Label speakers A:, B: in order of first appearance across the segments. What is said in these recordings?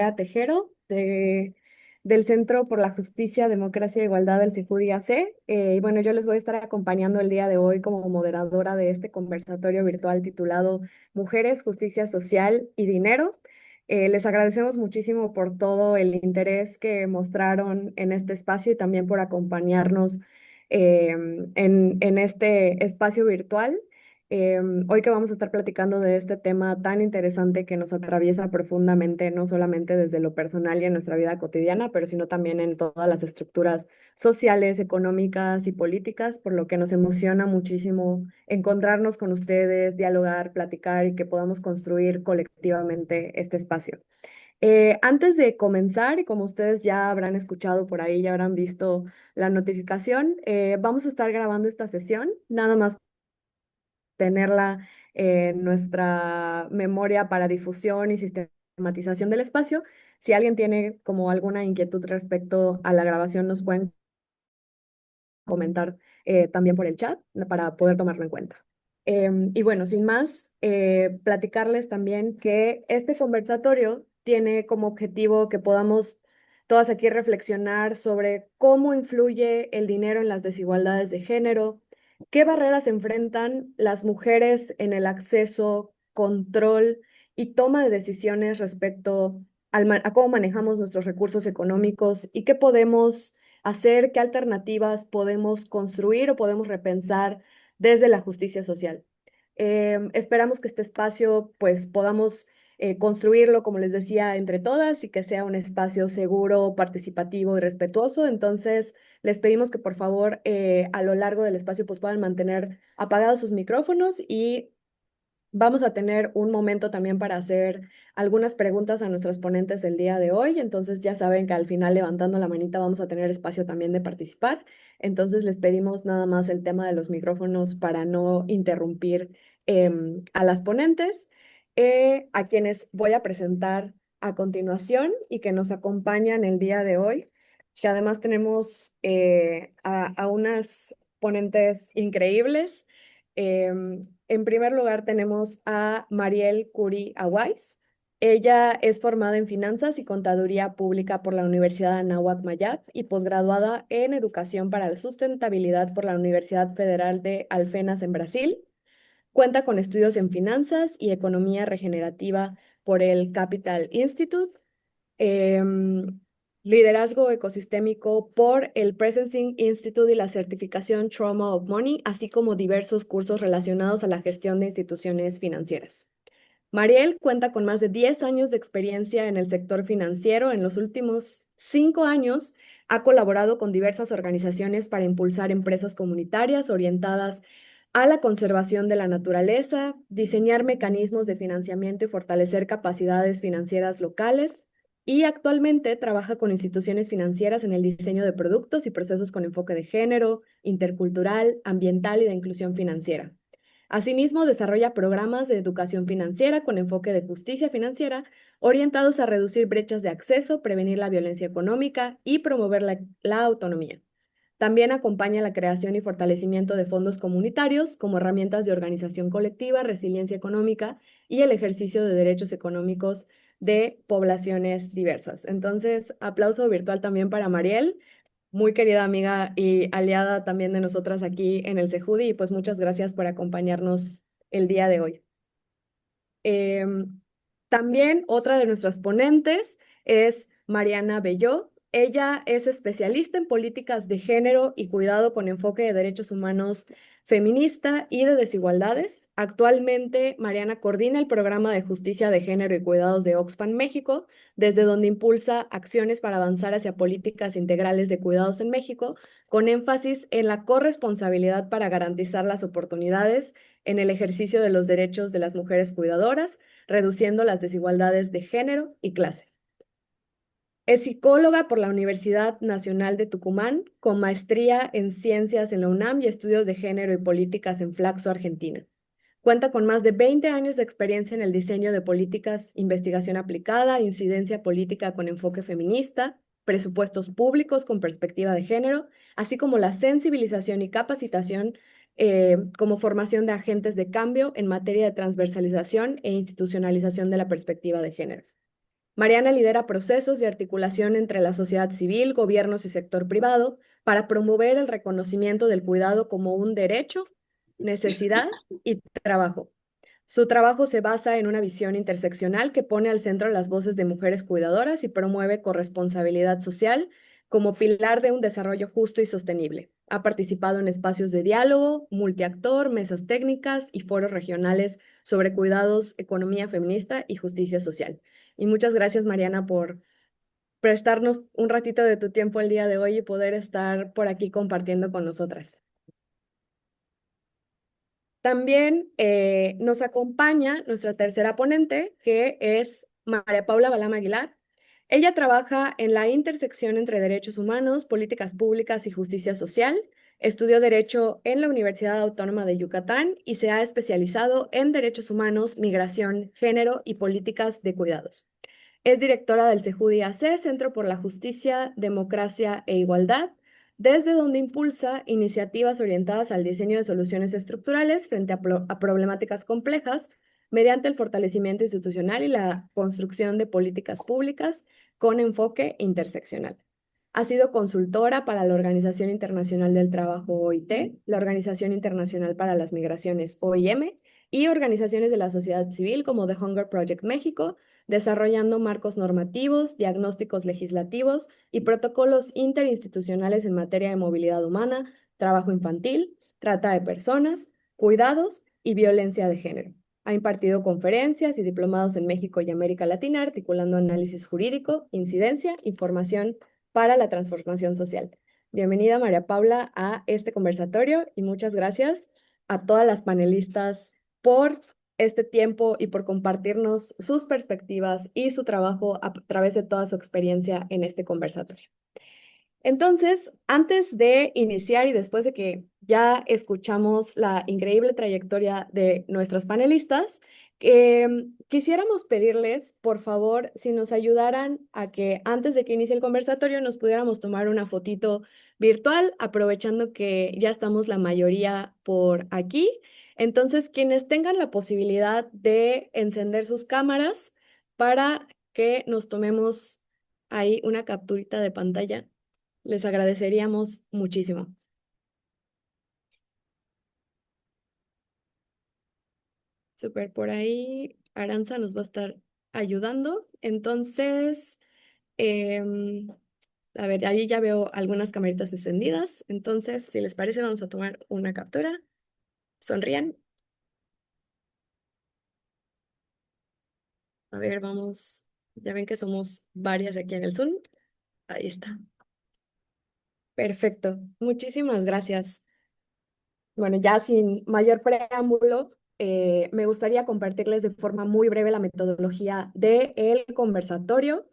A: Andrea Tejero del Centro por la Justicia, Democracia e Igualdad del CEJUDI-AC. Y bueno, yo les voy a estar acompañando el día de hoy como moderadora de este conversatorio virtual titulado Mujeres, Justicia Social y Dinero. Les agradecemos muchísimo por todo el interés que mostraron en este espacio y también por acompañarnos en este espacio virtual. Hoy que vamos a estar platicando de este tema tan interesante que nos atraviesa profundamente, no solamente desde lo personal y en nuestra vida cotidiana, pero sino también en todas las estructuras sociales, económicas y políticas, por lo que nos emociona muchísimo encontrarnos con ustedes, dialogar, platicar y que podamos construir colectivamente este espacio. Antes de comenzar, y como ustedes ya habrán escuchado por ahí, ya habrán visto la notificación, vamos a estar grabando esta sesión, nada más tenerla en nuestra memoria para difusión y sistematización del espacio. Si alguien tiene como alguna inquietud respecto a la grabación, nos pueden comentar también por el chat para poder tomarlo en cuenta. Y bueno, sin más, platicarles también que este conversatorio tiene como objetivo que podamos todas aquí reflexionar sobre cómo influye el dinero en las desigualdades de género, qué barreras enfrentan las mujeres en el acceso, control y toma de decisiones respecto a cómo manejamos nuestros recursos económicos y qué podemos hacer, qué alternativas podemos construir o podemos repensar desde la justicia social. Esperamos que este espacio pues podamos construirlo, como les decía, entre todas y que sea un espacio seguro, participativo y respetuoso. Entonces, les pedimos que por favor a lo largo del espacio pues puedan mantener apagados sus micrófonos y vamos a tener un momento también para hacer algunas preguntas a nuestros ponentes el día de hoy. Entonces ya saben que al final levantando la manita vamos a tener espacio también de participar. Entonces les pedimos nada más el tema de los micrófonos para no interrumpir a las ponentes, a quienes voy a presentar a continuación y que nos acompañan el día de hoy. Que además tenemos a unas ponentes increíbles. En primer lugar, tenemos a Mariel Curi Aguais. Ella es formada en Finanzas y Contaduría Pública por la Universidad Anáhuac Mayap y posgraduada en Educación para la Sustentabilidad por la Universidad Federal de Alfenas en Brasil. Cuenta con estudios en Finanzas y Economía Regenerativa por el Capital Institute, em, liderazgo ecosistémico por el Presencing Institute y la certificación Trauma of Money, así como diversos cursos relacionados a la gestión de instituciones financieras. Mariel cuenta con más de 10 años de experiencia en el sector financiero. En los últimos 5 años ha colaborado con diversas organizaciones para impulsar empresas comunitarias orientadas a la conservación de la naturaleza, diseñar mecanismos de financiamiento y fortalecer capacidades financieras locales. Y actualmente trabaja con instituciones financieras en el diseño de productos y procesos con enfoque de género, intercultural, ambiental y de inclusión financiera. Asimismo, desarrolla programas de educación financiera con enfoque de justicia financiera orientados a reducir brechas de acceso, prevenir la violencia económica y promover la autonomía. También acompaña la creación y fortalecimiento de fondos comunitarios como herramientas de organización colectiva, resiliencia económica y el ejercicio de derechos económicos de poblaciones diversas. Entonces, aplauso virtual también para Mariel, muy querida amiga y aliada también de nosotras aquí en el CEJUDI, y pues muchas gracias por acompañarnos el día de hoy. Em, También otra de nuestras ponentes es Mariana Belló. Ella es especialista en políticas de género y cuidado con enfoque de derechos humanos feminista y de desigualdades. Actualmente, Mariana coordina el programa de justicia de género y cuidados de Oxfam México, desde donde impulsa acciones para avanzar hacia políticas integrales de cuidados en México, con énfasis en la corresponsabilidad para garantizar las oportunidades en el ejercicio de los derechos de las mujeres cuidadoras, reduciendo las desigualdades de género y clase. Es psicóloga por la Universidad Nacional de Tucumán, con maestría en ciencias en la UNAM y estudios de género y políticas en Flaxo, Argentina. Cuenta con más de 20 años de experiencia en el diseño de políticas, investigación aplicada, incidencia política con enfoque feminista, presupuestos públicos con perspectiva de género, así como la sensibilización y capacitación como formación de agentes de cambio en materia de transversalización e institucionalización de la perspectiva de género. Mariana lidera procesos de articulación entre la sociedad civil, gobiernos y sector privado para promover el reconocimiento del cuidado como un derecho, necesidad y trabajo. Su trabajo se basa en una visión interseccional que pone al centro las voces de mujeres cuidadoras y promueve corresponsabilidad social como pilar de un desarrollo justo y sostenible. Ha participado en espacios de diálogo, multiactor, mesas técnicas y foros regionales sobre cuidados, economía feminista y justicia social. Y muchas gracias, Mariana, por prestarnos un ratito de tu tiempo el día de hoy y poder estar por aquí compartiendo con nosotras. También nos acompaña nuestra tercera ponente, que es María Paula Balama Aguilar. Ella trabaja en la intersección entre derechos humanos, políticas públicas y justicia social. Estudió Derecho en la Universidad Autónoma de Yucatán y se ha especializado en derechos humanos, migración, género y políticas de cuidados. Es directora del CEJUDI-AC, Centro por la Justicia, Democracia e Igualdad, desde donde impulsa iniciativas orientadas al diseño de soluciones estructurales frente a problemáticas complejas mediante el fortalecimiento institucional y la construcción de políticas públicas con enfoque interseccional. Ha sido consultora para la Organización Internacional del Trabajo OIT, la Organización Internacional para las Migraciones OIM y organizaciones de la sociedad civil como The Hunger Project México, desarrollando marcos normativos, diagnósticos legislativos y protocolos interinstitucionales en materia de movilidad humana, trabajo infantil, trata de personas, cuidados y violencia de género. Ha impartido conferencias y diplomados en México y América Latina, articulando análisis jurídico, incidencia y formación para la transformación social. Bienvenida, María Paula, a este conversatorio y muchas gracias a todas las panelistas por este tiempo y por compartirnos sus perspectivas y su trabajo a través de toda su experiencia en este conversatorio. Entonces, antes de iniciar y después de que ya escuchamos la increíble trayectoria de nuestras panelistas, quisiéramos pedirles, por favor, si nos ayudaran a que antes de que inicie el conversatorio nos pudiéramos tomar una fotito virtual, aprovechando que ya estamos la mayoría por aquí. Entonces, quienes tengan la posibilidad de encender sus cámaras para que nos tomemos ahí una capturita de pantalla, les agradeceríamos muchísimo. Súper, por ahí Aranza nos va a estar ayudando. Entonces, em, a ver, ahí ya veo algunas camaritas encendidas. Entonces, si les parece, vamos a tomar una captura. Sonrían. A ver, vamos. Ya ven que somos varias aquí en el Zoom. Ahí está. Perfecto. Muchísimas gracias. Bueno, ya sin mayor preámbulo, me gustaría compartirles de forma muy breve la metodología del conversatorio.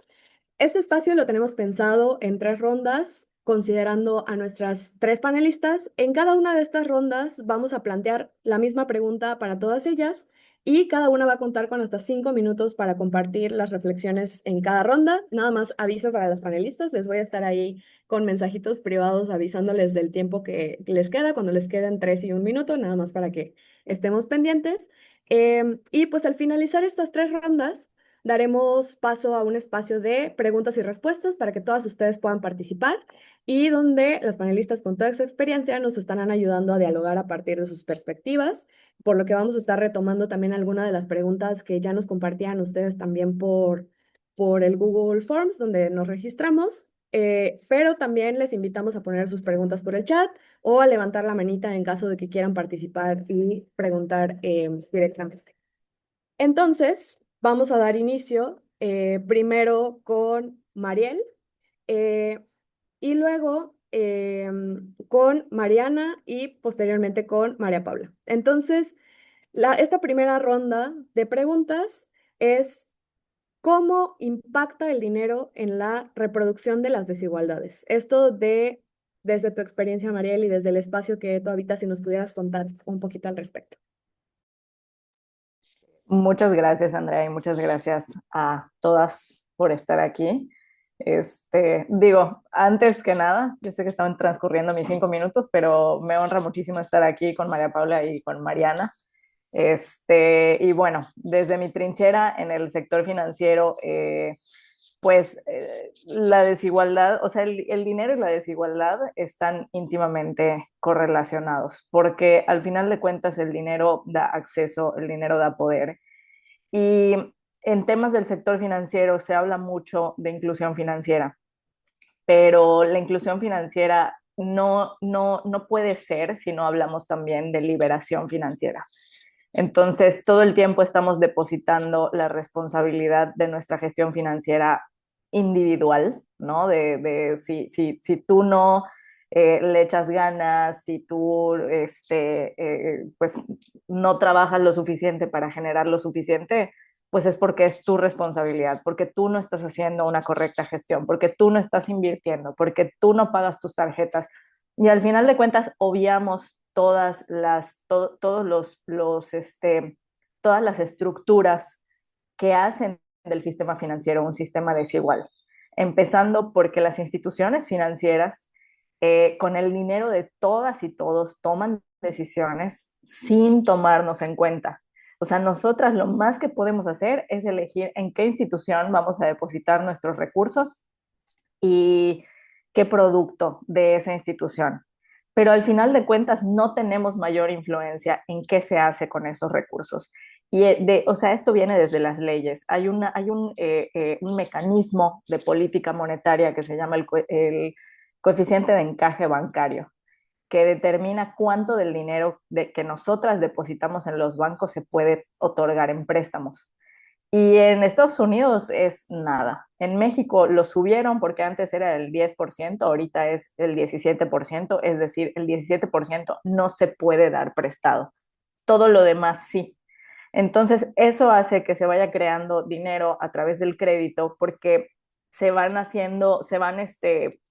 A: Este espacio lo tenemos pensado en 3 rondas, considerando a nuestras 3 panelistas. En cada una de estas rondas vamos a plantear la misma pregunta para todas ellas y cada una va a contar con hasta 5 minutos para compartir las reflexiones en cada ronda. Nada más aviso para las panelistas, les voy a estar ahí con mensajitos privados avisándoles del tiempo que les queda, cuando les queden 3 y 1 minuto, nada más para que estemos pendientes. Y pues al finalizar estas 3 rondas, daremos paso a un espacio de preguntas y respuestas para que todas ustedes puedan participar y donde las panelistas con toda esa experiencia nos estarán ayudando a dialogar a partir de sus perspectivas, por lo que vamos a estar retomando también algunas de las preguntas que ya nos compartían ustedes también por el Google Forms, donde nos registramos. Pero también les invitamos a poner sus preguntas por el chat o a levantar la manita en caso de que quieran participar y preguntar directamente. Entonces, vamos a dar inicio primero con Mariel eh, y luego con Mariana y posteriormente con María Paula. Entonces, esta primera ronda de preguntas es: ¿cómo impacta el dinero en la reproducción de las desigualdades? Desde tu experiencia, Mariel, y desde el espacio que tú habitas, si nos pudieras contar un poquito al respecto.
B: Muchas gracias, Andrea, y muchas gracias a todas por estar aquí. Digo, antes que nada, yo sé que estaban transcurriendo mis 5 minutos, pero me honra muchísimo estar aquí con María Paula y con Mariana. Y bueno, desde mi trinchera en el sector financiero, la desigualdad, o sea, el dinero y la desigualdad están íntimamente correlacionados, porque al final de cuentas el dinero da acceso, el dinero da poder. Y en temas del sector financiero se habla mucho de inclusión financiera, pero la inclusión financiera no puede ser si no hablamos también de liberación financiera. Entonces, todo el tiempo estamos depositando la responsabilidad de nuestra gestión financiera individual, ¿no? Si tú no le echas ganas, si tú pues no trabajas lo suficiente para generar lo suficiente, pues es porque es tu responsabilidad, porque tú no estás haciendo una correcta gestión, porque tú no estás invirtiendo, porque tú no pagas tus tarjetas. Y al final de cuentas, obviamos todas las estructuras que hacen del sistema financiero un sistema desigual, empezando porque las instituciones financieras, con el dinero de todas y todos, toman decisiones sin tomarnos en cuenta. O sea, nosotras lo más que podemos hacer es elegir en qué institución vamos a depositar nuestros recursos y qué producto de esa institución. Pero al final de cuentas no tenemos mayor influencia en qué se hace con esos recursos. O sea, esto viene desde las leyes. Un mecanismo de política monetaria que se llama el coeficiente de encaje bancario, que determina cuánto del dinero que nosotras depositamos en los bancos se puede otorgar en préstamos. Y en Estados Unidos es nada. En México lo subieron porque antes era el 10%, ahorita es el 17%, es decir, el 17% no se puede dar prestado. Todo lo demás sí. Entonces, eso hace que se vaya creando dinero a través del crédito porque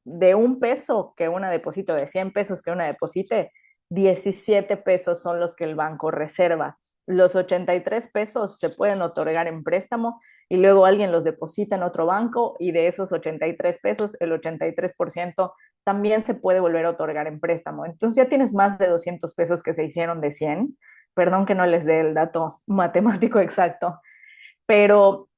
B: de un peso que una deposite, de 100 pesos que una deposite, 17 pesos son los que el banco reserva. Los 83 pesos se pueden otorgar en préstamo y luego alguien los deposita en otro banco y de esos 83 pesos, el 83% también se puede volver a otorgar en préstamo. Entonces ya tienes más de 200 pesos que se hicieron de 100. Perdón que no les dé el dato matemático exacto, pero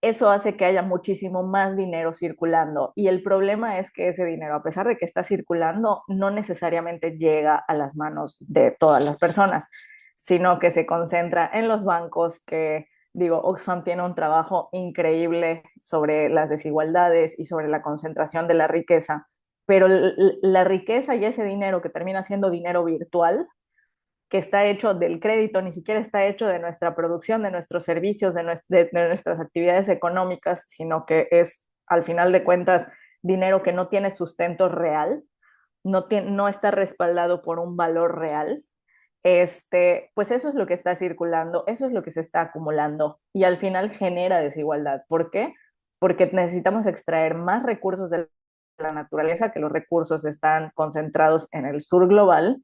B: eso hace que haya muchísimo más dinero circulando. Y el problema es que ese dinero, a pesar de que está circulando, no necesariamente llega a las manos de todas las personas, sino que se concentra en los bancos que, digo, Oxfam tiene un trabajo increíble sobre las desigualdades y sobre la concentración de la riqueza, pero la riqueza y ese dinero que termina siendo dinero virtual, que está hecho del crédito, ni siquiera está hecho de nuestra producción, de nuestros servicios, de nuestras actividades económicas, sino que es, al final de cuentas, dinero que no tiene sustento real, no está respaldado por un valor real. Pues eso es lo que está circulando, eso es lo que se está acumulando y al final genera desigualdad. ¿Por qué? Porque necesitamos extraer más recursos de la naturaleza, que los recursos están concentrados en el sur global,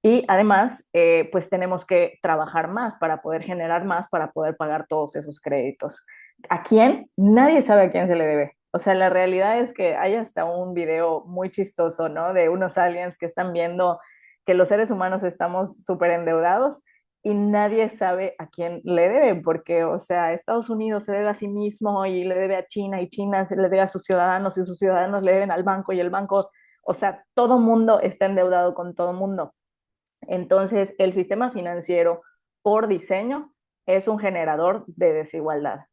B: y además, pues tenemos que trabajar más para poder generar más, para poder pagar todos esos créditos. ¿A quién? Nadie sabe a quién se le debe. O sea, la realidad es que hay hasta un video muy chistoso, ¿no? De unos aliens que están viendo que los seres humanos estamos súper endeudados y nadie sabe a quién le deben, porque, o sea, Estados Unidos se debe a sí mismo y le debe a China y China se le debe a sus ciudadanos y sus ciudadanos le deben al banco y el banco, o sea, todo mundo está endeudado con todo mundo. Entonces, el sistema financiero, por diseño, es un generador de desigualdad.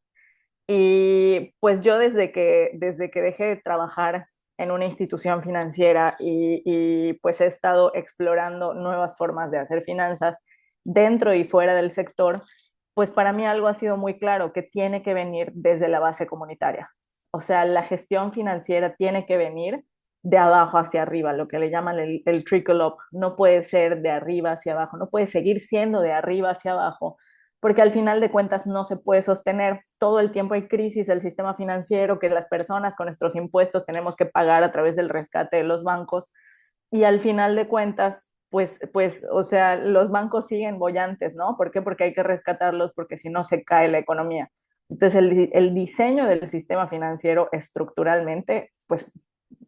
B: Y pues yo desde que dejé de trabajar en una institución financiera pues he estado explorando nuevas formas de hacer finanzas dentro y fuera del sector, pues para mí algo ha sido muy claro, que tiene que venir desde la base comunitaria. O sea, la gestión financiera tiene que venir de abajo hacia arriba, lo que le llaman el trickle up. No puede ser de arriba hacia abajo, no puede seguir siendo de arriba hacia abajo, porque al final de cuentas no se puede sostener. Todo el tiempo hay crisis del sistema financiero que las personas con nuestros impuestos tenemos que pagar a través del rescate de los bancos y al final de cuentas, o sea, los bancos siguen bollantes, ¿no? ¿Por qué? Porque hay que rescatarlos porque si no se cae la economía. Entonces, el diseño del sistema financiero estructuralmente, pues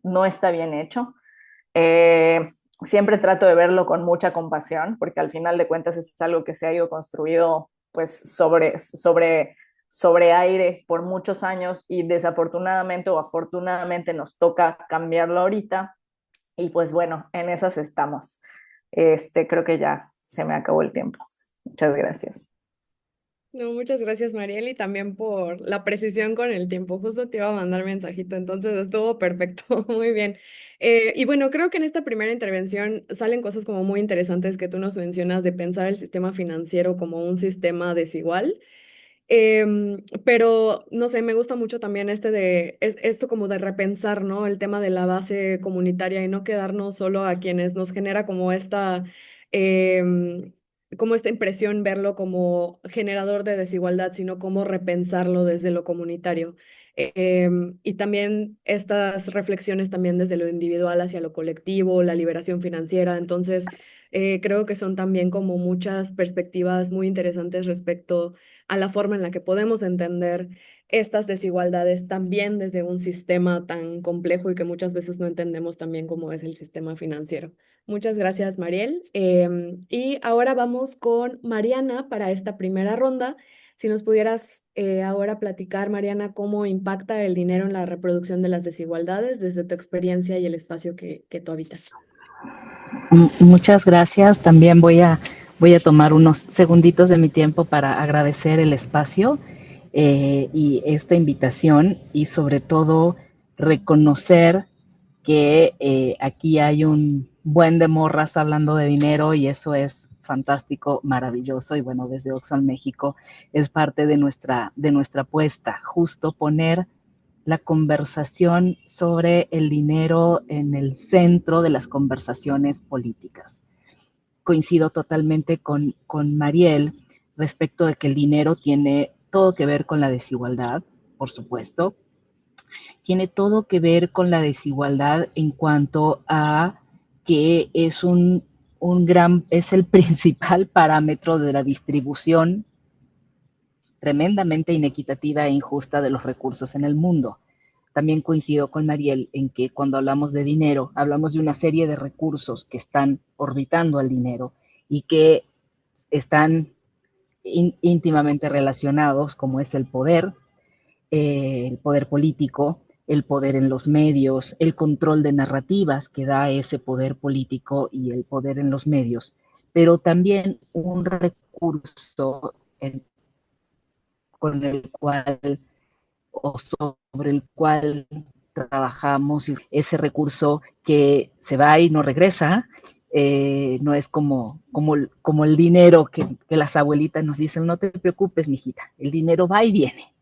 B: no está bien hecho. Eh, siempre trato de verlo con mucha compasión, porque al final de cuentas es algo que se ha ido construido pues sobre aire por muchos años y desafortunadamente o afortunadamente nos toca cambiarlo ahorita y pues bueno, en esas estamos. Creo que ya se me acabó el tiempo. Muchas gracias.
A: No, muchas gracias, Mariel, y también por la precisión con el tiempo. Justo te iba a mandar mensajito, entonces estuvo perfecto, muy bien. Y bueno, creo que en esta primera intervención salen cosas como muy interesantes que tú nos mencionas de pensar el sistema financiero como un sistema desigual. Pero no sé, me gusta mucho también esto como de repensar, ¿no? El tema de la base comunitaria y no quedarnos solo a quienes nos genera em, como esta impresión verlo como generador de desigualdad, sino como repensarlo desde lo comunitario. Y también estas reflexiones también desde lo individual hacia lo colectivo, la liberación financiera. Entonces, creo que son también como muchas perspectivas muy interesantes respecto a la forma en la que podemos entender estas desigualdades también desde un sistema tan complejo y que muchas veces no entendemos también cómo es el sistema financiero. Muchas gracias, Mariel. Y ahora vamos con Mariana para esta primera ronda. Si nos pudieras ahora platicar, Mariana, cómo impacta el dinero en la reproducción de las desigualdades desde tu experiencia y el espacio que tú habitas.
C: Muchas gracias. También voy a tomar unos segunditos de mi tiempo para agradecer el espacio y esta invitación y sobre todo reconocer que aquí hay un buen de morras hablando de dinero y eso es fantástico, maravilloso y bueno, desde Oxfam México es parte de nuestra apuesta, justo poner la conversación sobre el dinero en el centro de las conversaciones políticas. Coincido totalmente con Mariel respecto de que el dinero tiene todo que ver con la desigualdad, por supuesto, tiene todo que ver con la desigualdad en cuanto a que es el principal parámetro de la distribución tremendamente inequitativa e injusta de los recursos en el mundo. También coincido con Mariel en que cuando hablamos de dinero, hablamos de una serie de recursos que están orbitando al dinero y que están íntimamente relacionados, como es el poder político, el poder en los medios, el control de narrativas que da ese poder político y el poder en los medios, pero también un recurso con el cual o sobre el cual trabajamos, ese recurso que se va y no regresa, no es como el dinero que las abuelitas nos dicen, no te preocupes, mijita, el dinero va y viene.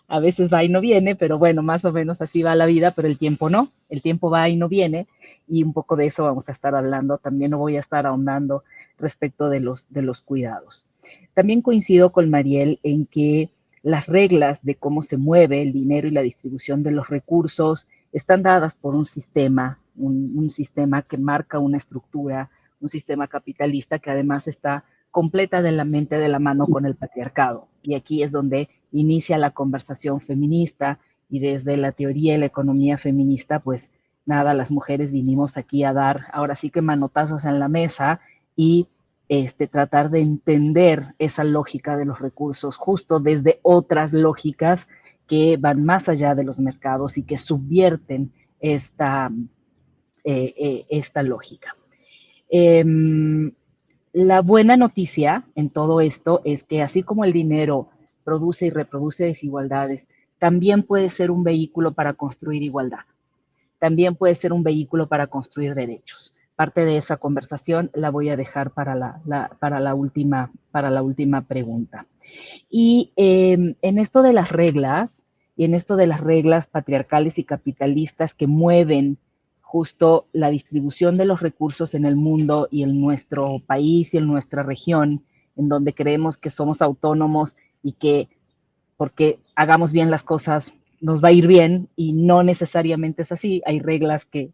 C: A veces va y no viene, pero bueno, más o menos así va la vida, pero el tiempo no, el tiempo va y no viene, y un poco de eso vamos a estar hablando, también no voy a estar ahondando respecto de los cuidados. También coincido con Mariel en que las reglas de cómo se mueve el dinero y la distribución de los recursos están dadas por un sistema que marca una estructura, un sistema capitalista que además está completamente de la mano con el patriarcado. Y aquí es donde inicia la conversación feminista y desde la teoría y la economía feminista, pues nada, las mujeres vinimos aquí a dar, ahora sí que manotazos en la mesa y tratar de entender esa lógica de los recursos justo desde otras lógicas que van más allá de los mercados y que subvierten esta lógica. Eh, la buena noticia en todo esto es que así como el dinero produce y reproduce desigualdades, también puede ser un vehículo para construir igualdad. También puede ser un vehículo para construir derechos. Parte de esa conversación la voy a dejar para la última pregunta. Y en esto de las reglas, y en esto de las reglas patriarcales y capitalistas que mueven justo la distribución de los recursos en el mundo y en nuestro país y en nuestra región, en donde creemos que somos autónomos y que porque hagamos bien las cosas nos va a ir bien y no necesariamente es así. Hay reglas que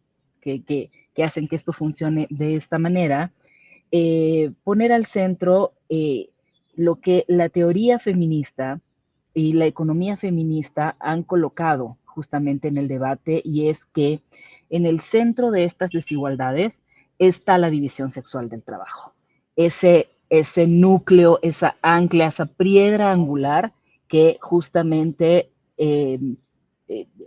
C: hacen que esto funcione de esta manera. Poner al centro lo que la teoría feminista y la economía feminista han colocado justamente en el debate y es que en el centro de estas desigualdades está la división sexual del trabajo. Ese núcleo, esa ancla, esa piedra angular que justamente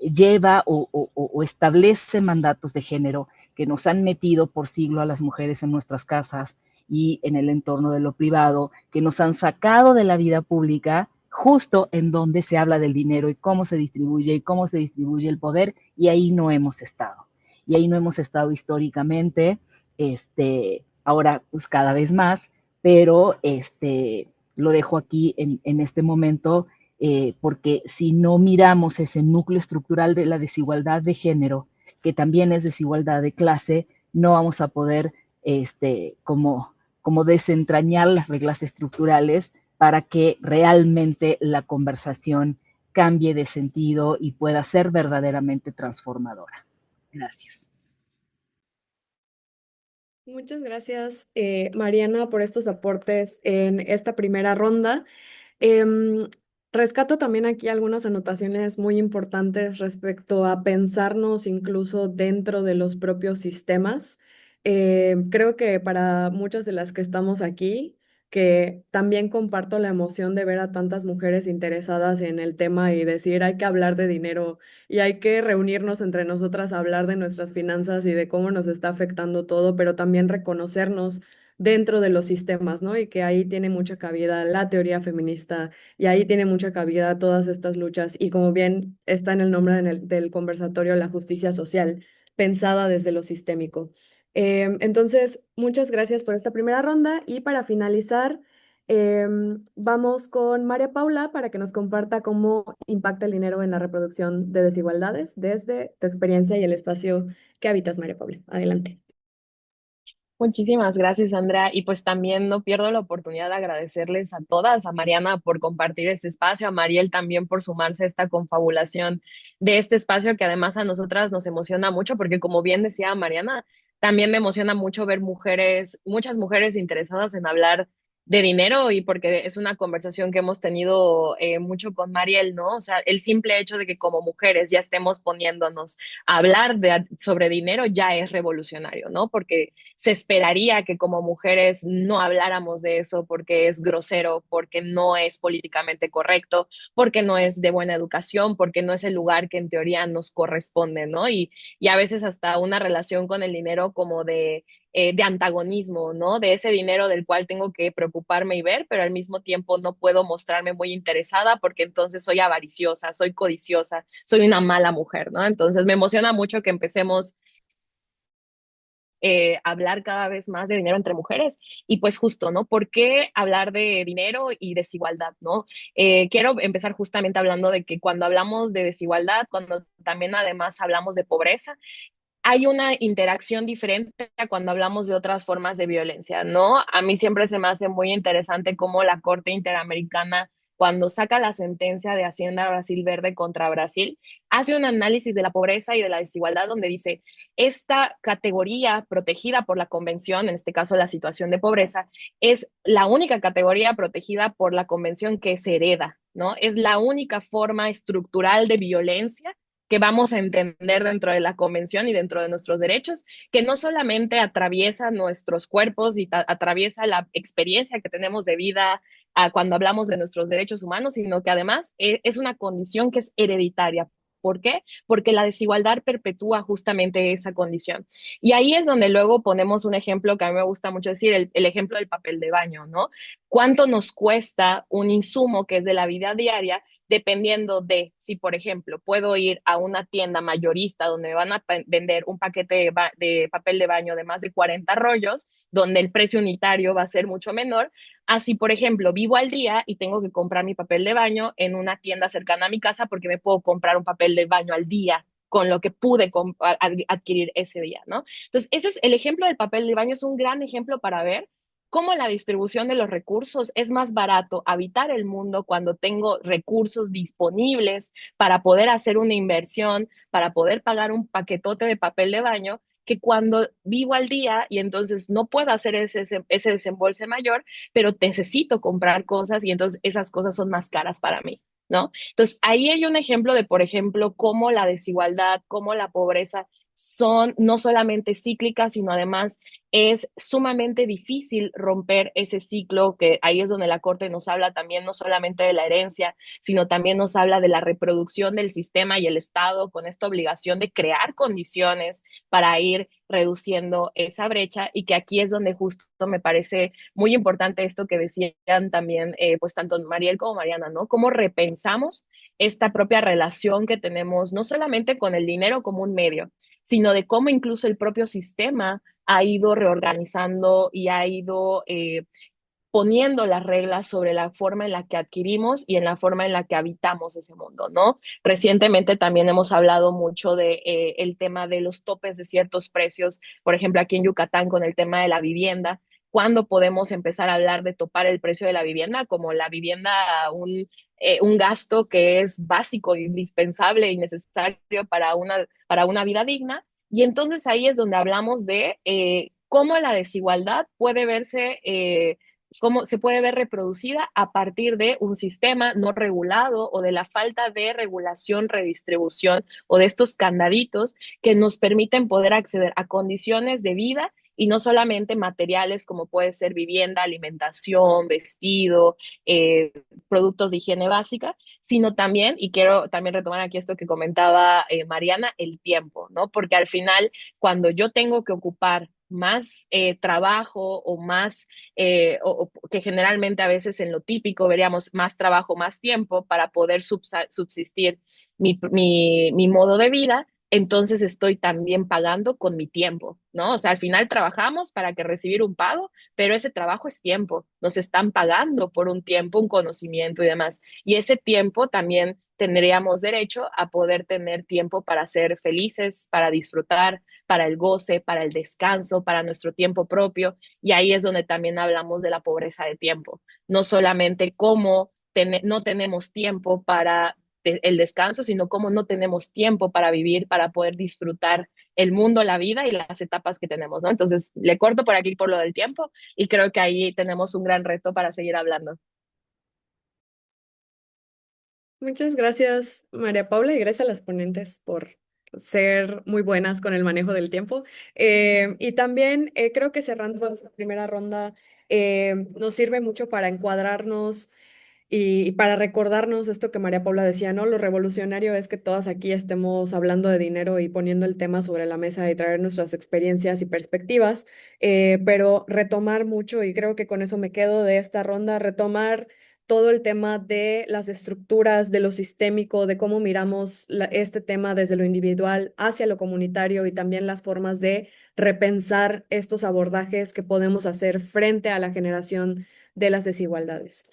C: lleva o establece mandatos de género que nos han metido por siglo a las mujeres en nuestras casas y en el entorno de lo privado, que nos han sacado de la vida pública, justo en donde se habla del dinero y cómo se distribuye el poder, y ahí no hemos estado. Y ahí no hemos estado históricamente, ahora pues cada vez más, pero lo dejo aquí en este momento, porque si no miramos ese núcleo estructural de la desigualdad de género, que también es desigualdad de clase, no vamos a poder como desentrañar las reglas estructurales para que realmente la conversación cambie de sentido y pueda ser verdaderamente transformadora. Gracias.
A: Muchas gracias, Mariana, por estos aportes en esta primera ronda. Rescato también aquí algunas anotaciones muy importantes respecto a pensarnos incluso dentro de los propios sistemas. Creo que para muchas de las que estamos aquí, que también comparto la emoción de ver a tantas mujeres interesadas en el tema y decir hay que hablar de dinero y hay que reunirnos entre nosotras a hablar de nuestras finanzas y de cómo nos está afectando todo, pero también reconocernos dentro de los sistemas, ¿no? Y que ahí tiene mucha cabida la teoría feminista y ahí tiene mucha cabida todas estas luchas y como bien está en el nombre del conversatorio, la justicia social, pensada desde lo sistémico. Entonces, muchas gracias por esta primera ronda y para finalizar, vamos con María Paula para que nos comparta cómo impacta el dinero en la reproducción de desigualdades desde tu experiencia y el espacio que habitas, María Paula. Adelante.
D: Muchísimas gracias, Andrea. Y pues también no pierdo la oportunidad de agradecerles a todas, a Mariana por compartir este espacio, a Mariel también por sumarse a esta confabulación de este espacio que además a nosotras nos emociona mucho porque como bien decía Mariana, también me emociona mucho ver mujeres, muchas mujeres interesadas en hablar de dinero y porque es una conversación que hemos tenido mucho con Mariel, ¿no? O sea, el simple hecho de que como mujeres ya estemos poniéndonos a hablar sobre dinero ya es revolucionario, ¿no? Porque se esperaría que como mujeres no habláramos de eso porque es grosero, porque no es políticamente correcto, porque no es de buena educación, porque no es el lugar que en teoría nos corresponde, ¿no? Y a veces hasta una relación con el dinero como de antagonismo, ¿no? De ese dinero del cual tengo que preocuparme y ver, pero al mismo tiempo no puedo mostrarme muy interesada porque entonces soy avariciosa, soy codiciosa, soy una mala mujer, ¿no? Entonces me emociona mucho que empecemos hablar cada vez más de dinero entre mujeres y pues justo, ¿no? ¿Por qué hablar de dinero y desigualdad, ¿no? Quiero empezar justamente hablando de que cuando hablamos de desigualdad, cuando también además hablamos de pobreza, hay una interacción diferente a cuando hablamos de otras formas de violencia, ¿no? A mí siempre se me hace muy interesante cómo la Corte Interamericana, cuando saca la sentencia de Hacienda Brasil Verde contra Brasil, hace un análisis de la pobreza y de la desigualdad donde dice, esta categoría protegida por la Convención, en este caso la situación de pobreza, es la única categoría protegida por la Convención que se hereda, ¿no? Es la única forma estructural de violencia que vamos a entender dentro de la convención y dentro de nuestros derechos, que no solamente atraviesa nuestros cuerpos y atraviesa la experiencia que tenemos de vida cuando hablamos de nuestros derechos humanos, sino que además es una condición que es hereditaria. ¿Por qué? Porque la desigualdad perpetúa justamente esa condición. Y ahí es donde luego ponemos un ejemplo que a mí me gusta mucho decir, el ejemplo del papel de baño, ¿no? ¿Cuánto nos cuesta un insumo que es de la vida diaria dependiendo de si, por ejemplo, puedo ir a una tienda mayorista donde me van a vender un paquete de papel de baño de más de 40 rollos, donde el precio unitario va a ser mucho menor, así, por ejemplo, vivo al día y tengo que comprar mi papel de baño en una tienda cercana a mi casa porque me puedo comprar un papel de baño al día con lo que pude adquirir ese día, ¿no? Entonces, ese es el ejemplo del papel de baño, es un gran ejemplo para ver cómo la distribución de los recursos es más barato habitar el mundo cuando tengo recursos disponibles para poder hacer una inversión, para poder pagar un paquetote de papel de baño, que cuando vivo al día y entonces no puedo hacer ese desembolse mayor, pero necesito comprar cosas y entonces esas cosas son más caras para mí, ¿no? Entonces ahí hay un ejemplo de, por ejemplo, cómo la desigualdad, cómo la pobreza son no solamente cíclicas, sino además es sumamente difícil romper ese ciclo, que ahí es donde la Corte nos habla también no solamente de la herencia, sino también nos habla de la reproducción del sistema y el Estado con esta obligación de crear condiciones para ir reduciendo esa brecha, y que aquí es donde justo me parece muy importante esto que decían también, pues tanto Mariel como Mariana, ¿no? Cómo repensamos esta propia relación que tenemos, no solamente con el dinero como un medio, sino de cómo incluso el propio sistema ha ido reorganizando y ha ido poniendo las reglas sobre la forma en la que adquirimos y en la forma en la que habitamos ese mundo, ¿no? Recientemente también hemos hablado mucho de el tema de los topes de ciertos precios, por ejemplo, aquí en Yucatán con el tema de la vivienda. ¿Cuándo podemos empezar a hablar de topar el precio de la vivienda? Como la vivienda, un gasto que es básico, indispensable y necesario para una vida digna. Y entonces ahí es donde hablamos de cómo la desigualdad puede verse, cómo se puede ver reproducida a partir de un sistema no regulado o de la falta de regulación, redistribución o de estos candaditos que nos permiten poder acceder a condiciones de vida y no solamente materiales como puede ser vivienda, alimentación, vestido, productos de higiene básica, sino también, y quiero también retomar aquí esto que comentaba Mariana, el tiempo, ¿no? Porque al final, cuando yo tengo que ocupar más trabajo o más, o que generalmente a veces en lo típico veríamos más trabajo, más tiempo para poder subsistir mi modo de vida, entonces estoy también pagando con mi tiempo, ¿no? O sea, al final trabajamos para que recibir un pago, pero ese trabajo es tiempo, nos están pagando por un tiempo, un conocimiento y demás. Y ese tiempo también tendríamos derecho a poder tener tiempo para ser felices, para disfrutar, para el goce, para el descanso, para nuestro tiempo propio. Y ahí es donde también hablamos de la pobreza de tiempo, no solamente cómo no tenemos tiempo para el descanso, sino cómo no tenemos tiempo para vivir, para poder disfrutar el mundo, la vida y las etapas que tenemos, ¿no? Entonces, le corto por aquí por lo del tiempo y creo que ahí tenemos un gran reto para seguir hablando.
A: Muchas gracias, María Paula, y gracias a las ponentes por ser muy buenas con el manejo del tiempo. Y también creo que cerrando esta primera ronda nos sirve mucho para encuadrarnos y para recordarnos esto que María Paula decía, ¿no? Lo revolucionario es que todas aquí estemos hablando de dinero y poniendo el tema sobre la mesa y traer nuestras experiencias y perspectivas, pero retomar mucho, y creo que con eso me quedo de esta ronda, retomar todo el tema de las estructuras, de lo sistémico, de cómo miramos este tema desde lo individual hacia lo comunitario y también las formas de repensar estos abordajes que podemos hacer frente a la generación de las desigualdades.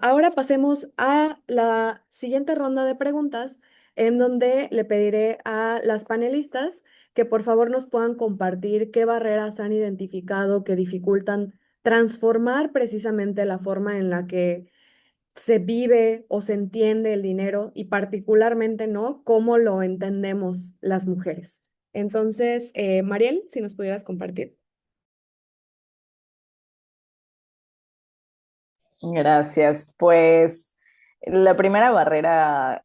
A: Ahora pasemos a la siguiente ronda de preguntas, en donde le pediré a las panelistas que por favor nos puedan compartir qué barreras han identificado que dificultan transformar precisamente la forma en la que se vive o se entiende el dinero y particularmente, ¿no? Cómo lo entendemos las mujeres. Entonces, Mariel, si nos pudieras compartir.
B: Gracias. Pues la primera barrera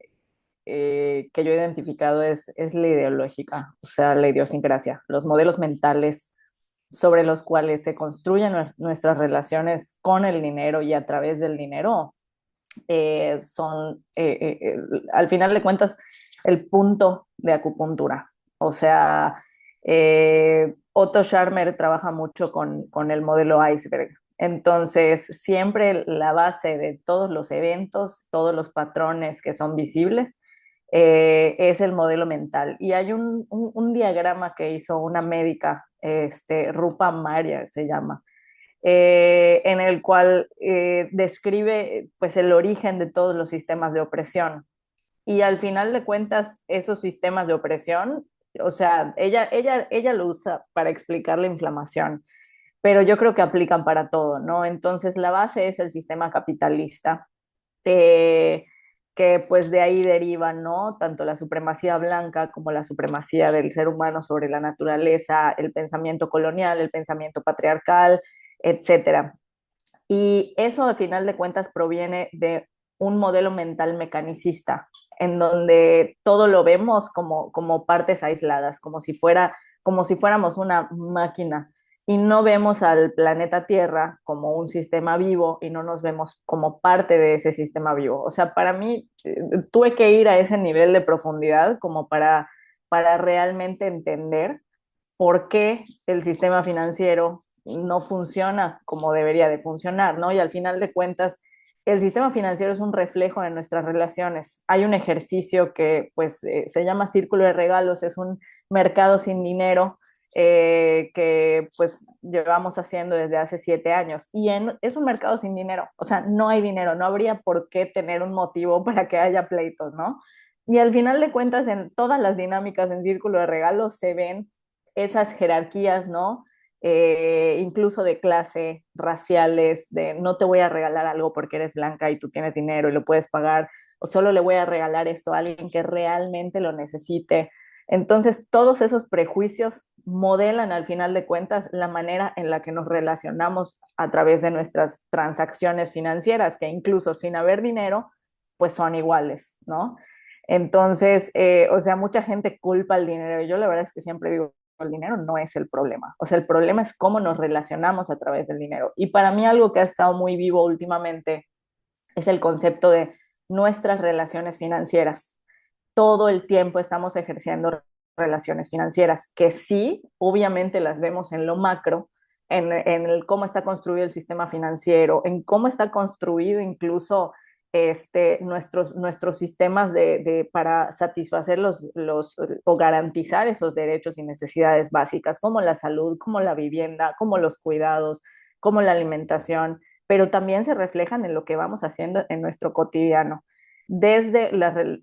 B: que yo he identificado es la ideológica, o sea, la idiosincrasia, los modelos mentales sobre los cuales se construyen nuestras relaciones con el dinero y a través del dinero, son, al final de cuentas, el punto de acupuntura. O sea, Otto Scharmer trabaja mucho con el modelo iceberg. Entonces, siempre la base de todos los eventos, todos los patrones que son visibles, es el modelo mental. Y hay un diagrama que hizo una médica, Rupa Maria se llama, en el cual describe pues el origen de todos los sistemas de opresión. Y al final de cuentas, esos sistemas de opresión, o sea, ella lo usa para explicar la inflamación, pero yo creo que aplican para todo, ¿no? Entonces, la base es el sistema capitalista, eh, que pues de ahí deriva, ¿no? Tanto la supremacía blanca como la supremacía del ser humano sobre la naturaleza, el pensamiento colonial, el pensamiento patriarcal, etcétera. Y eso al final de cuentas proviene de un modelo mental mecanicista, en donde todo lo vemos como partes aisladas, como si fuéramos una máquina y no vemos al planeta Tierra como un sistema vivo y no nos vemos como parte de ese sistema vivo. O sea, para mí tuve que ir a ese nivel de profundidad como para realmente entender por qué el sistema financiero no funciona como debería de funcionar, ¿no? Y al final de cuentas, el sistema financiero es un reflejo de nuestras relaciones. Hay un ejercicio que pues se llama círculo de regalos, es un mercado sin dinero que pues llevamos haciendo desde hace 7 años es un mercado sin dinero, o sea, no hay dinero, no habría por qué tener un motivo para que haya pleitos, ¿no? Y al final de cuentas, en todas las dinámicas en círculo de regalos se ven esas jerarquías, ¿no? Incluso de clase, raciales, de no te voy a regalar algo porque eres blanca y tú tienes dinero y lo puedes pagar, o solo le voy a regalar esto a alguien que realmente lo necesite. Entonces, todos esos prejuicios modelan al final de cuentas la manera en la que nos relacionamos a través de nuestras transacciones financieras, que incluso sin haber dinero, pues son iguales, ¿no? Entonces, o sea, mucha gente culpa al dinero. Yo la verdad es que siempre digo, el dinero no es el problema. O sea, el problema es cómo nos relacionamos a través del dinero. Y para mí algo que ha estado muy vivo últimamente es el concepto de nuestras relaciones financieras. Todo el tiempo estamos ejerciendo relaciones financieras, que sí, obviamente las vemos en lo macro, en el cómo está construido el sistema financiero, en cómo está construido incluso nuestros sistemas para satisfacer o garantizar esos derechos y necesidades básicas, como la salud, como la vivienda, como los cuidados, como la alimentación, pero también se reflejan en lo que vamos haciendo en nuestro cotidiano.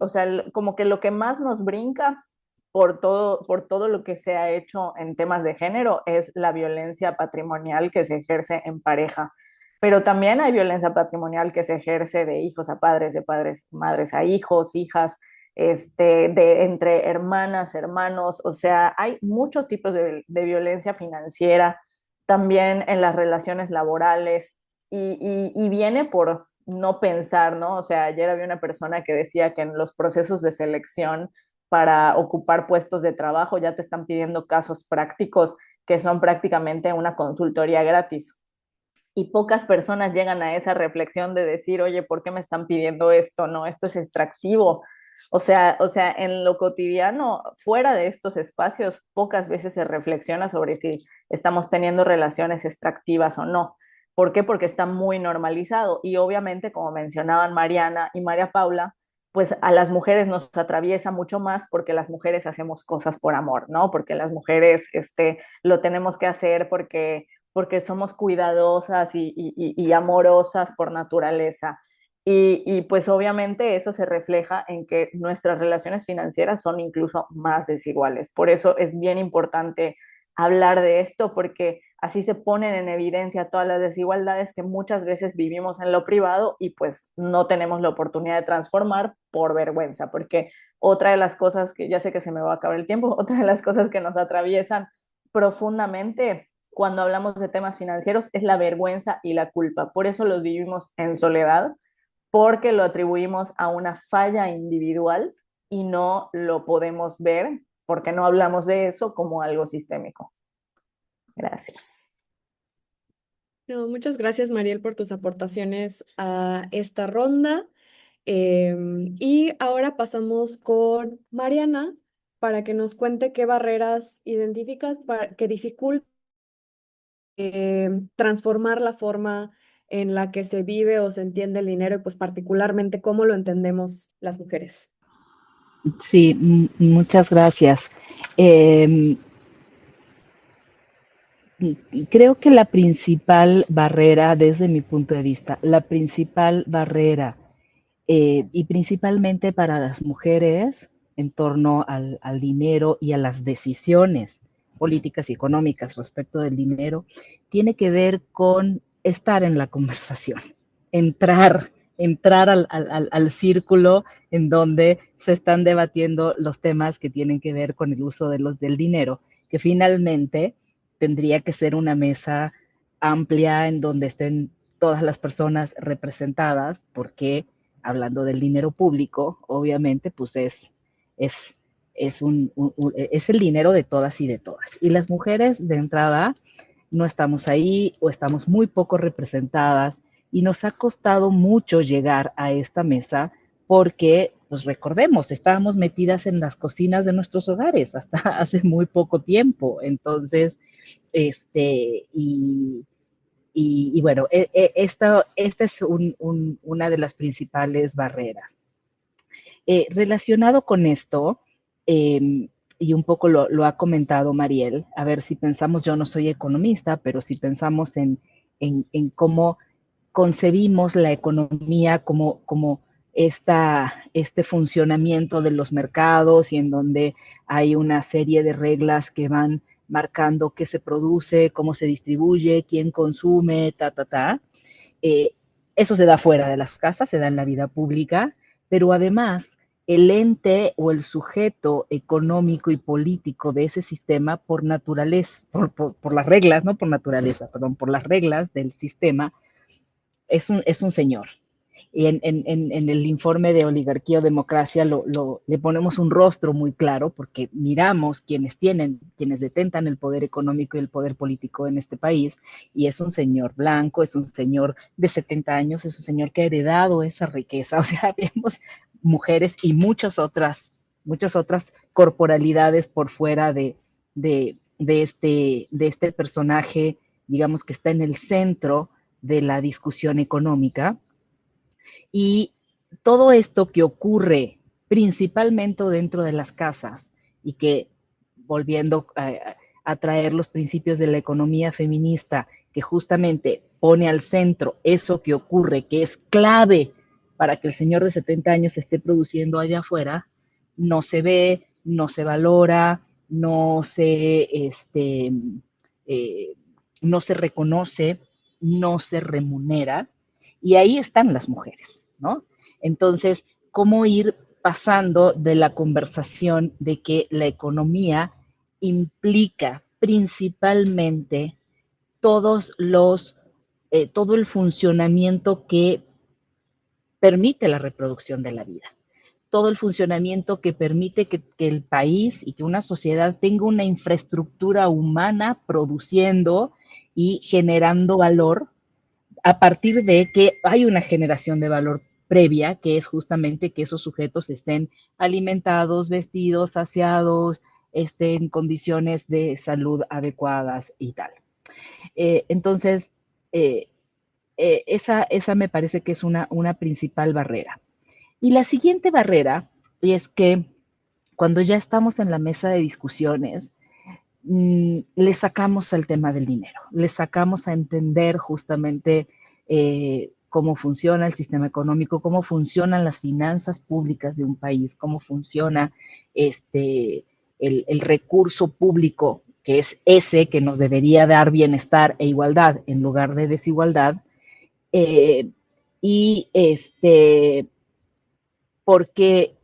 B: O sea, como que lo que más nos brinca por todo lo que se ha hecho en temas de género es la violencia patrimonial que se ejerce en pareja. Pero también hay violencia patrimonial que se ejerce de hijos a padres, de padres, madres a hijos, hijas, entre hermanas, hermanos. O sea, hay muchos tipos de violencia financiera, también en las relaciones laborales, y viene por no pensar, ¿no? O sea, ayer había una persona que decía que en los procesos de selección para ocupar puestos de trabajo ya te están pidiendo casos prácticos que son prácticamente una consultoría gratis. Y pocas personas llegan a esa reflexión de decir, oye, ¿por qué me están pidiendo esto? No, esto es extractivo. O sea, en lo cotidiano, fuera de estos espacios, pocas veces se reflexiona sobre si estamos teniendo relaciones extractivas o no. ¿Por qué? Porque está muy normalizado. Y obviamente, como mencionaban Mariana y María Paula, pues a las mujeres nos atraviesa mucho más porque las mujeres hacemos cosas por amor, ¿no? Porque las mujeres lo tenemos que hacer porque somos cuidadosas y amorosas por naturaleza. Pues obviamente eso se refleja en que nuestras relaciones financieras son incluso más desiguales. Por eso es bien importante hablar de esto, porque así se ponen en evidencia todas las desigualdades que muchas veces vivimos en lo privado y pues no tenemos la oportunidad de transformar por vergüenza, porque otra de las cosas que ya sé que se me va a acabar el tiempo, otra de las cosas que nos atraviesan profundamente cuando hablamos de temas financieros es la vergüenza y la culpa. Por eso los vivimos en soledad, porque lo atribuimos a una falla individual y no lo podemos ver porque no hablamos de eso como algo sistémico. Gracias.
A: No, muchas gracias, Mariel, por tus aportaciones a esta ronda. Y ahora pasamos con Mariana para que nos cuente qué barreras identificas que dificultan transformar la forma en la que se vive o se entiende el dinero y pues particularmente cómo lo entendemos las mujeres.
C: Sí, muchas gracias. Em, Creo que la principal barrera, desde mi punto de vista, la principal barrera, y principalmente para las mujeres en torno al dinero y a las decisiones políticas y económicas respecto del dinero, tiene que ver con estar en la conversación, entrar al círculo en donde se están debatiendo los temas que tienen que ver con el uso del dinero, que finalmente tendría que ser una mesa amplia en donde estén todas las personas representadas, porque hablando del dinero público, obviamente, pues es, es el dinero de todas y de todas. Y las mujeres de entrada no estamos ahí o estamos muy poco representadas y nos ha costado mucho llegar a esta mesa porque, pues recordemos, estábamos metidas en las cocinas de nuestros hogares hasta hace muy poco tiempo. Entonces, y bueno, esta es una de las principales barreras. Relacionado con esto, y un poco lo ha comentado Mariel, a ver si pensamos, yo no soy economista, pero si pensamos en cómo concebimos la economía como este funcionamiento de los mercados y en donde hay una serie de reglas que van marcando qué se produce, cómo se distribuye, quién consume, eh, eso se da fuera de las casas, se da en la vida pública, pero además el ente o el sujeto económico y político de ese sistema por naturaleza, por las reglas, no por naturaleza, perdón, por las reglas del sistema, es un señor. Y en el informe de Oligarquía o Democracia le ponemos un rostro muy claro porque miramos quienes detentan el poder económico y el poder político en este país, y es un señor blanco, es un señor de 70 años, es un señor que ha heredado esa riqueza. O sea, vemos mujeres y muchas otras corporalidades por fuera de este personaje, digamos, que está en el centro de la discusión económica. Y todo esto que ocurre principalmente dentro de las casas y que, volviendo a traer los principios de la economía feminista, que justamente pone al centro eso que ocurre, que es clave para que el señor de 70 años esté produciendo allá afuera, no se ve, no se valora, eh, no se reconoce, no se remunera, y ahí están las mujeres, ¿no? Entonces, ¿cómo ir pasando de la conversación de que la economía implica principalmente todo el funcionamiento que permite la reproducción de la vida, todo el funcionamiento que permite que el país y que una sociedad tenga una infraestructura humana produciendo y generando valor a partir de que hay una generación de valor previa, que es justamente que esos sujetos estén alimentados, vestidos, saciados, estén en condiciones de salud adecuadas y tal. Entonces, eh, esa me parece que es una principal barrera. Y la siguiente barrera es que cuando ya estamos en la mesa de discusiones, le sacamos el tema del dinero, le sacamos a entender justamente cómo funciona el sistema económico, cómo funcionan las finanzas públicas de un país, cómo funciona el recurso público, que es ese que nos debería dar bienestar e igualdad en lugar de desigualdad. eh, y porque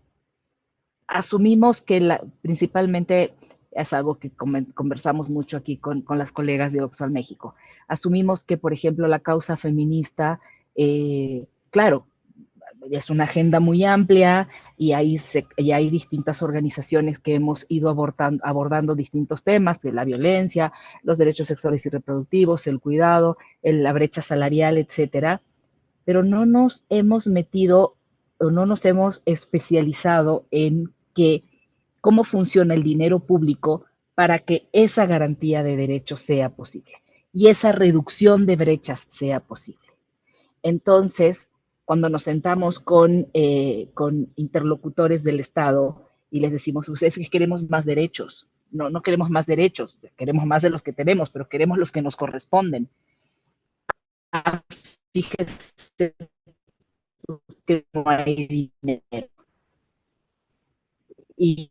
C: asumimos que principalmente es algo que conversamos mucho aquí con las colegas de Oxfam México. Asumimos que, por ejemplo, la causa feminista, claro, es una agenda muy amplia y hay distintas organizaciones que hemos ido abordando distintos temas, de la violencia, los derechos sexuales y reproductivos, el cuidado, la brecha salarial, etcétera, pero no nos hemos metido o no nos hemos especializado en cómo funciona el dinero público para que esa garantía de derechos sea posible y esa reducción de brechas sea posible. Entonces, cuando nos sentamos con interlocutores del Estado y les decimos, ustedes que queremos más derechos, no queremos más derechos, queremos más de los que tenemos, pero queremos los que nos corresponden. Fíjese que no hay dinero. Y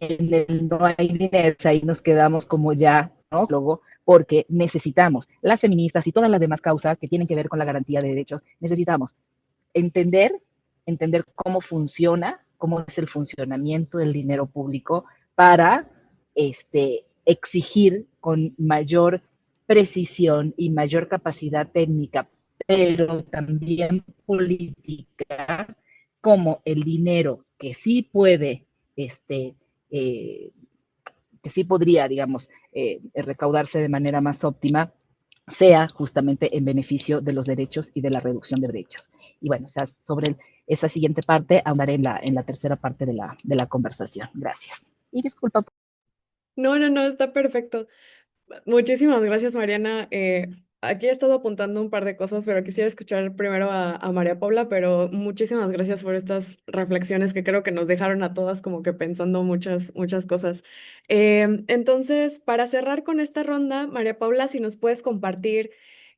C: en el no hay dinero, ahí nos quedamos como ya, ¿no? Luego, porque necesitamos, las feministas y todas las demás causas que tienen que ver con la garantía de derechos, necesitamos entender cómo funciona, cómo es el funcionamiento del dinero público para exigir con mayor precisión y mayor capacidad técnica, pero también política, cómo el dinero que sí puede, eh, que sí podría, digamos, recaudarse de manera más óptima, sea justamente en beneficio de los derechos y de la reducción de brechas. Y bueno, o sea, sobre esa siguiente parte ahondaré en la tercera parte de la conversación. Gracias. Y disculpa.
A: No, no, no, está perfecto. Muchísimas gracias, Mariana. Aquí he estado apuntando un par de cosas, pero quisiera escuchar primero a María Paula, pero muchísimas gracias por estas reflexiones que creo que nos dejaron a todas como que pensando muchas, muchas cosas. Entonces, para cerrar con esta ronda, María Paula, si nos puedes compartir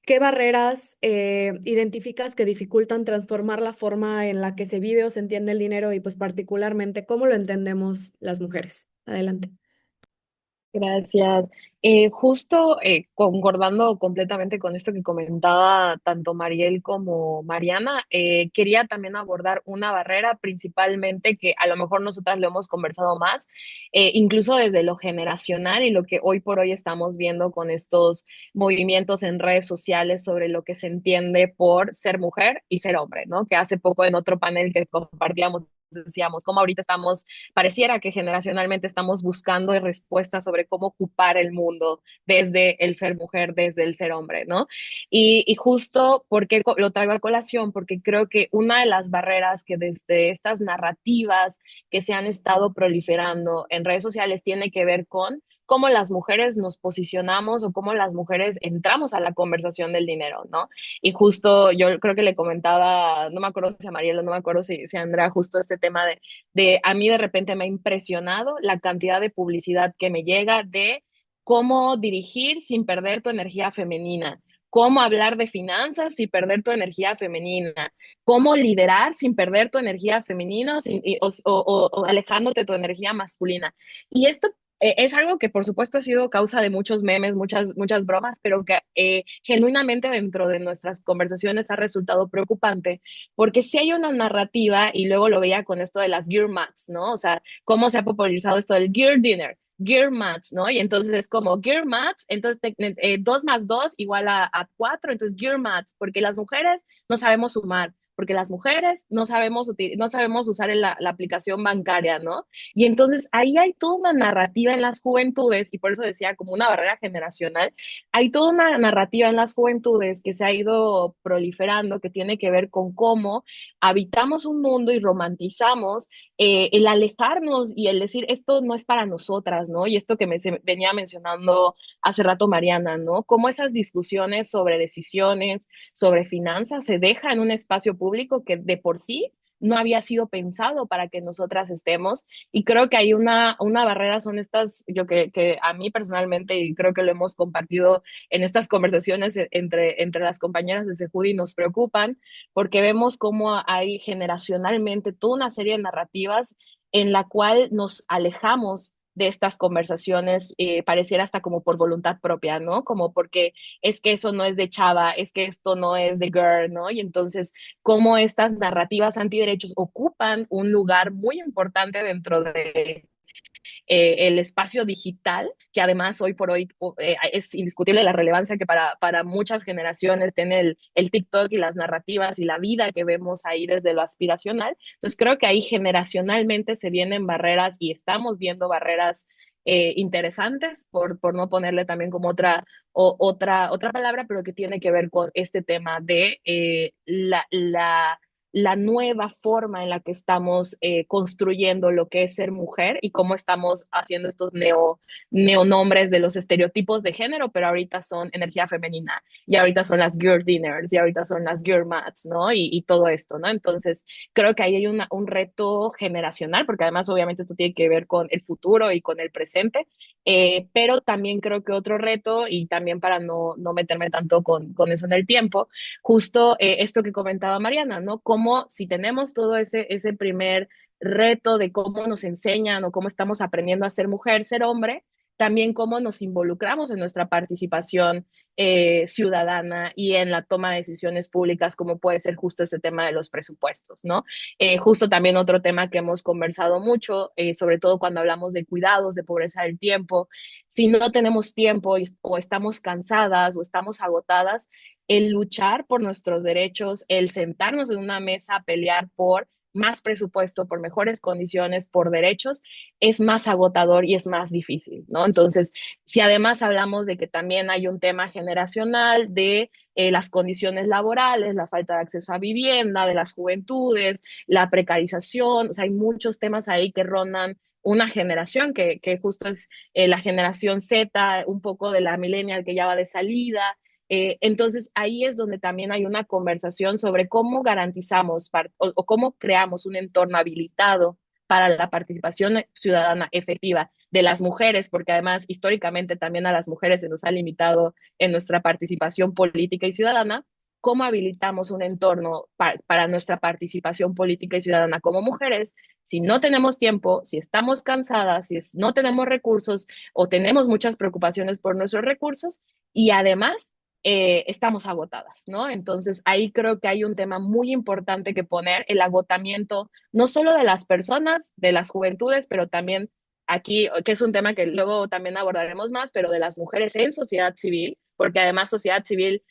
A: qué barreras identificas que dificultan transformar la forma en la que se vive o se entiende el dinero y pues particularmente cómo lo entendemos las mujeres. Adelante.
D: Gracias. Justo concordando completamente con esto que comentaba tanto Mariel como Mariana, quería también abordar una barrera principalmente que a lo mejor nosotras lo hemos conversado más, incluso desde lo generacional y lo que hoy por hoy estamos viendo con estos movimientos en redes sociales sobre lo que se entiende por ser mujer y ser hombre, ¿no? Que hace poco en otro panel que compartíamos decíamos, como ahorita estamos, pareciera que generacionalmente estamos buscando respuestas sobre cómo ocupar el mundo desde el ser mujer, desde el ser hombre, ¿no? Y justo porque lo traigo a colación, porque creo que una de las barreras que desde estas narrativas que se han estado proliferando en redes sociales tiene que ver con cómo las mujeres nos posicionamos o cómo las mujeres entramos a la conversación del dinero, ¿no? Y justo yo creo que le comentaba, no me acuerdo si a Mariela, no me acuerdo si a Andrea, justo este tema de a mí de repente me ha impresionado la cantidad de publicidad que me llega de cómo dirigir sin perder tu energía femenina, cómo hablar de finanzas sin perder tu energía femenina, cómo liderar sin perder tu energía femenina o alejándote de tu energía masculina. Y esto es algo que por supuesto ha sido causa de muchos memes, muchas bromas, pero que genuinamente dentro de nuestras conversaciones ha resultado preocupante, porque si hay una narrativa, y luego lo veía con esto de las gear mats, ¿no? O sea, cómo se ha popularizado esto del gear dinner, gear mats, ¿no? Y entonces es como gear mats, entonces 2 más 2 igual a 4, entonces gear mats, porque las mujeres no sabemos sumar, porque las mujeres no sabemos usar la aplicación bancaria, ¿no? Y entonces ahí hay toda una narrativa en las juventudes, y por eso decía como una barrera generacional, hay toda una narrativa en las juventudes que se ha ido proliferando, que tiene que ver con cómo habitamos un mundo y romantizamos el alejarnos y el decir, esto no es para nosotras, ¿no? Y esto que venía mencionando hace rato Mariana, ¿no? Cómo esas discusiones sobre decisiones, sobre finanzas, se deja en un espacio público que de por sí no había sido pensado para que nosotras estemos. Y creo que hay una barrera, son estas, yo que a mí personalmente, y creo que lo hemos compartido en estas conversaciones entre las compañeras de Sejudi, nos preocupan, porque vemos cómo hay generacionalmente toda una serie de narrativas en la cual nos alejamos de estas conversaciones, pareciera hasta como por voluntad propia, ¿no? Como porque es que eso no es de chava, es que esto no es de girl, ¿no? Y entonces, cómo estas narrativas antiderechos ocupan un lugar muy importante dentro de el espacio digital, que además hoy por hoy es indiscutible la relevancia que para muchas generaciones tiene el TikTok y las narrativas y la vida que vemos ahí desde lo aspiracional. Entonces creo que ahí generacionalmente se vienen barreras y estamos viendo barreras interesantes, por no ponerle también como otra palabra, pero que tiene que ver con este tema de la nueva forma en la que estamos construyendo lo que es ser mujer y cómo estamos haciendo estos neonombres de los estereotipos de género, pero ahorita son energía femenina, y ahorita son las girl dinners, y ahorita son las girl mats, ¿no? Y todo esto, ¿no? Entonces, creo que ahí hay un reto generacional, porque además obviamente esto tiene que ver con el futuro y con el presente, pero también creo que otro reto, y también para no meterme tanto con eso en el tiempo, justo esto que comentaba Mariana, ¿no? Como si tenemos todo ese primer reto de cómo nos enseñan o cómo estamos aprendiendo a ser mujer, ser hombre, también cómo nos involucramos en nuestra participación ciudadana y en la toma de decisiones públicas, como puede ser justo ese tema de los presupuestos, ¿no? Justo también otro tema que hemos conversado mucho, sobre todo cuando hablamos de cuidados, de pobreza del tiempo, si no tenemos tiempo o estamos cansadas o estamos agotadas, el luchar por nuestros derechos, el sentarnos en una mesa a pelear por más presupuesto, por mejores condiciones, por derechos, es más agotador y es más difícil, ¿no? Entonces, si además hablamos de que también hay un tema generacional de las condiciones laborales, la falta de acceso a vivienda, de las juventudes, la precarización, o sea, hay muchos temas ahí que rondan una generación que justo es la generación Z, un poco de la millennial que ya va de salida. Entonces ahí es donde también hay una conversación sobre cómo garantizamos o cómo creamos un entorno habilitado para la participación ciudadana efectiva de las mujeres, porque además históricamente también a las mujeres se nos ha limitado en nuestra participación política y ciudadana. ¿Cómo habilitamos un entorno para nuestra participación política y ciudadana como mujeres? Si no tenemos tiempo, si estamos cansadas, si no tenemos recursos o tenemos muchas preocupaciones por nuestros recursos y además estamos agotadas, ¿no? Entonces ahí creo que hay un tema muy importante que poner, el agotamiento, no solo de las personas, de las juventudes, pero también aquí, que es un tema que luego también abordaremos más, pero de las mujeres en sociedad civil, porque además sociedad civil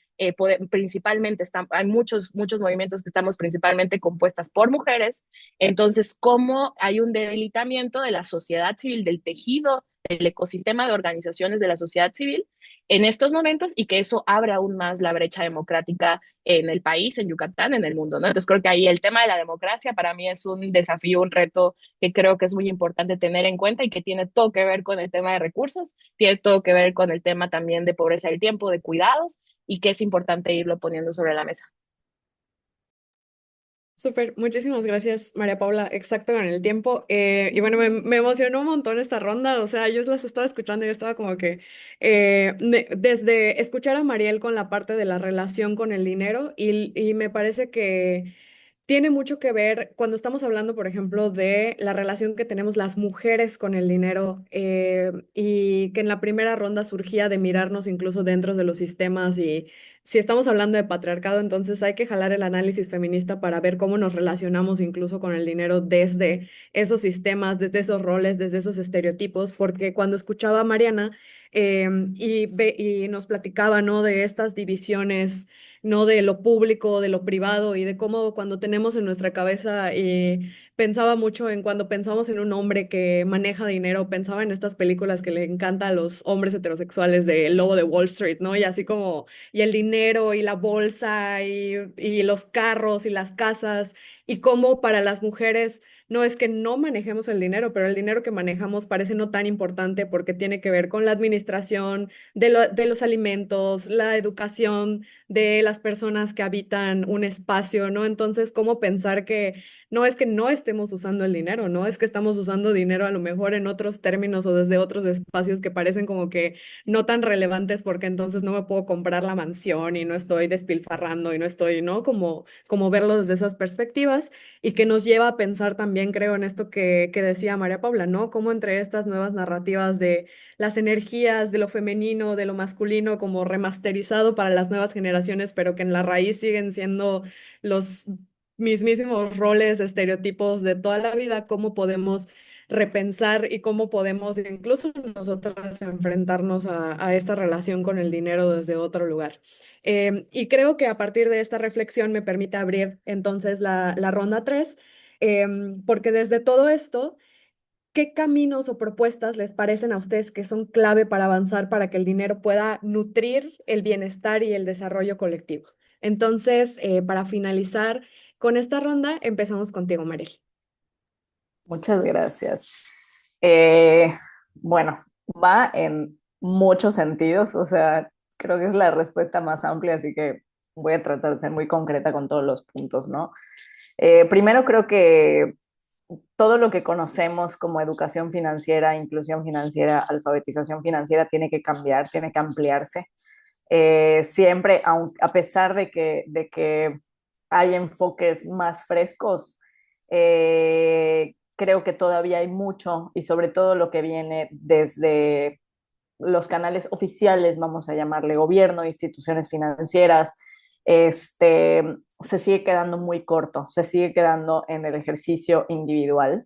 D: principalmente hay muchos movimientos que estamos principalmente compuestas por mujeres, entonces cómo hay un debilitamiento de la sociedad civil, del tejido, del ecosistema de organizaciones de la sociedad civil en estos momentos y que eso abre aún más la brecha democrática en el país, en Yucatán, en el mundo, ¿no? Entonces creo que ahí el tema de la democracia para mí es un desafío, un reto que creo que es muy importante tener en cuenta y que tiene todo que ver con el tema de recursos, tiene todo que ver con el tema también de pobreza del tiempo, de cuidados y que es importante irlo poniendo sobre la mesa.
A: Súper, muchísimas gracias, María Paula. Exacto con el tiempo. Y bueno, me emocionó un montón esta ronda. O sea, yo las estaba escuchando y yo estaba como que desde escuchar a Mariel con la parte de la relación con el dinero y me parece que tiene mucho que ver cuando estamos hablando, por ejemplo, de la relación que tenemos las mujeres con el dinero y que en la primera ronda surgía de mirarnos incluso dentro de los sistemas y si estamos hablando de patriarcado, entonces hay que jalar el análisis feminista para ver cómo nos relacionamos incluso con el dinero desde esos sistemas, desde esos roles, desde esos estereotipos, porque cuando escuchaba a Mariana y nos platicaba, ¿no? De estas divisiones, ¿no? De lo público, de lo privado y de cómo cuando tenemos en nuestra cabeza, pensaba mucho en cuando pensamos en un hombre que maneja dinero, pensaba en estas películas que le encanta a los hombres heterosexuales de El Lobo de Wall Street, ¿no? Y así como y el dinero y la bolsa y los carros y las casas y cómo para las mujeres no es que no manejemos el dinero, pero el dinero que manejamos parece no tan importante porque tiene que ver con la administración de los alimentos, la educación de las personas que habitan un espacio, ¿no? Entonces, ¿cómo pensar que no es que no estemos usando el dinero, ¿no? Es que estamos usando dinero a lo mejor en otros términos o desde otros espacios que parecen como que no tan relevantes porque entonces no me puedo comprar la mansión y no estoy despilfarrando y no estoy, ¿no? Como verlo desde esas perspectivas y que nos lleva a pensar también, creo, en esto que decía María Paula, ¿no? Como entre estas nuevas narrativas de las energías, de lo femenino, de lo masculino, como remasterizado para las nuevas generaciones, pero que en la raíz siguen siendo los mismísimos roles, estereotipos de toda la vida, cómo podemos repensar y cómo podemos incluso nosotras enfrentarnos a esta relación con el dinero desde otro lugar. Y creo que a partir de esta reflexión me permite abrir entonces la ronda 3, porque desde todo esto, ¿qué caminos o propuestas les parecen a ustedes que son clave para avanzar para que el dinero pueda nutrir el bienestar y el desarrollo colectivo? Entonces, para finalizar con esta ronda, empezamos contigo, Mariel.
B: Muchas gracias. Eh, bueno, va en muchos sentidos, o sea, creo que es la respuesta más amplia, así que voy a tratar de ser muy concreta con todos los puntos, ¿no? Primero creo que todo lo que conocemos como educación financiera, inclusión financiera, alfabetización financiera tiene que cambiar, tiene que ampliarse. Siempre, a pesar de que hay enfoques más frescos, creo que todavía hay mucho y sobre todo lo que viene desde los canales oficiales, vamos a llamarle gobierno, instituciones financieras, se sigue quedando muy corto, se sigue quedando en el ejercicio individual.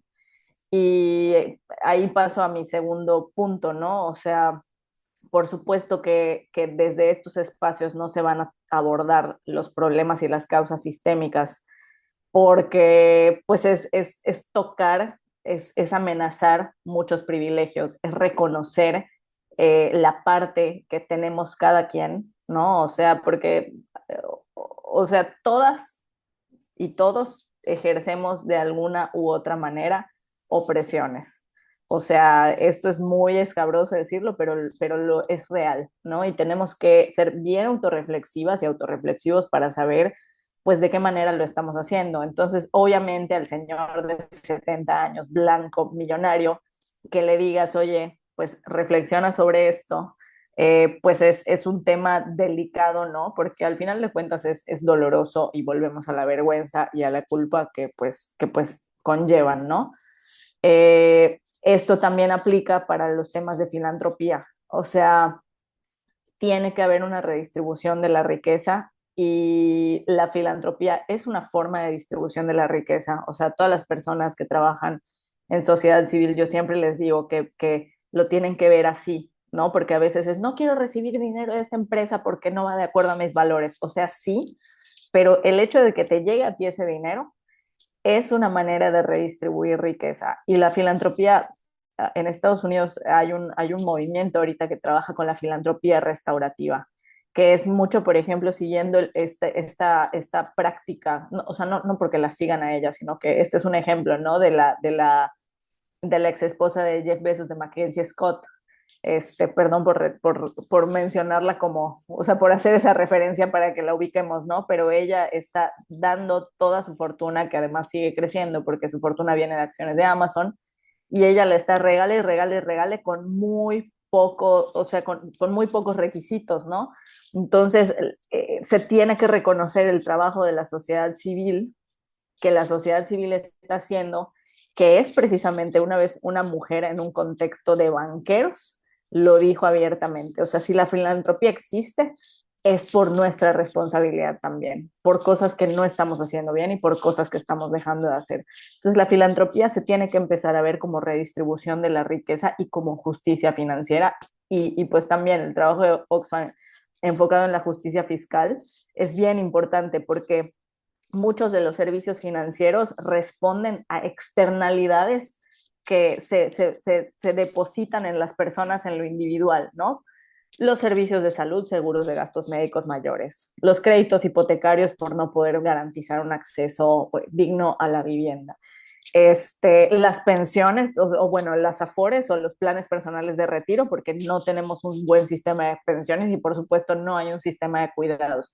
B: Y ahí paso a mi segundo punto, ¿no? O sea, por supuesto que desde estos espacios no se van a abordar los problemas y las causas sistémicas porque pues es tocar, es amenazar muchos privilegios, es reconocer la parte que tenemos cada quien, ¿no? O sea, porque, o sea, todas y todos ejercemos de alguna u otra manera opresiones. O sea, esto es muy escabroso decirlo, pero lo es real, ¿no? Y tenemos que ser bien autorreflexivas y autorreflexivos para saber, pues, de qué manera lo estamos haciendo. Entonces, obviamente, al señor de 70 años, blanco, millonario, que le digas, oye, pues, reflexiona sobre esto, pues es un tema delicado, ¿no? Porque al final de cuentas es doloroso y volvemos a la vergüenza y a la culpa que pues conllevan, ¿no? Esto también aplica para los temas de filantropía, o sea, tiene que haber una redistribución de la riqueza y la filantropía es una forma de distribución de la riqueza, o sea, todas las personas que trabajan en sociedad civil, yo siempre les digo que lo tienen que ver así, ¿no? Porque a veces es, no quiero recibir dinero de esta empresa porque no va de acuerdo a mis valores, o sea, sí, pero el hecho de que te llegue a ti ese dinero es una manera de redistribuir riqueza. Y la filantropía, en Estados Unidos hay un movimiento ahorita que trabaja con la filantropía restaurativa, que es mucho, por ejemplo, siguiendo esta práctica, no, o sea, no porque la sigan a ella, sino que este es un ejemplo, ¿no? De la ex esposa de Jeff Bezos, de Mackenzie Scott, perdón por mencionarla como, o sea, por hacer esa referencia para que la ubiquemos, ¿no? Pero ella está dando toda su fortuna, que además sigue creciendo porque su fortuna viene de acciones de Amazon, y ella la está regale y regale y regale con muy poco, o sea, con muy pocos requisitos, ¿no? Entonces, se tiene que reconocer el trabajo de la sociedad civil, que la sociedad civil está haciendo, que es precisamente una vez una mujer en un contexto de banqueros, lo dijo abiertamente. O sea, si la filantropía existe, es por nuestra responsabilidad también, por cosas que no estamos haciendo bien y por cosas que estamos dejando de hacer. Entonces, la filantropía se tiene que empezar a ver como redistribución de la riqueza y como justicia financiera. Y pues también el trabajo de Oxfam enfocado en la justicia fiscal es bien importante porque muchos de los servicios financieros responden a externalidades que se depositan en las personas en lo individual, ¿no? Los servicios de salud, seguros de gastos médicos mayores, los créditos hipotecarios por no poder garantizar un acceso digno a la vivienda, las pensiones o bueno, las afores o los planes personales de retiro, porque no tenemos un buen sistema de pensiones y por supuesto no hay un sistema de cuidados.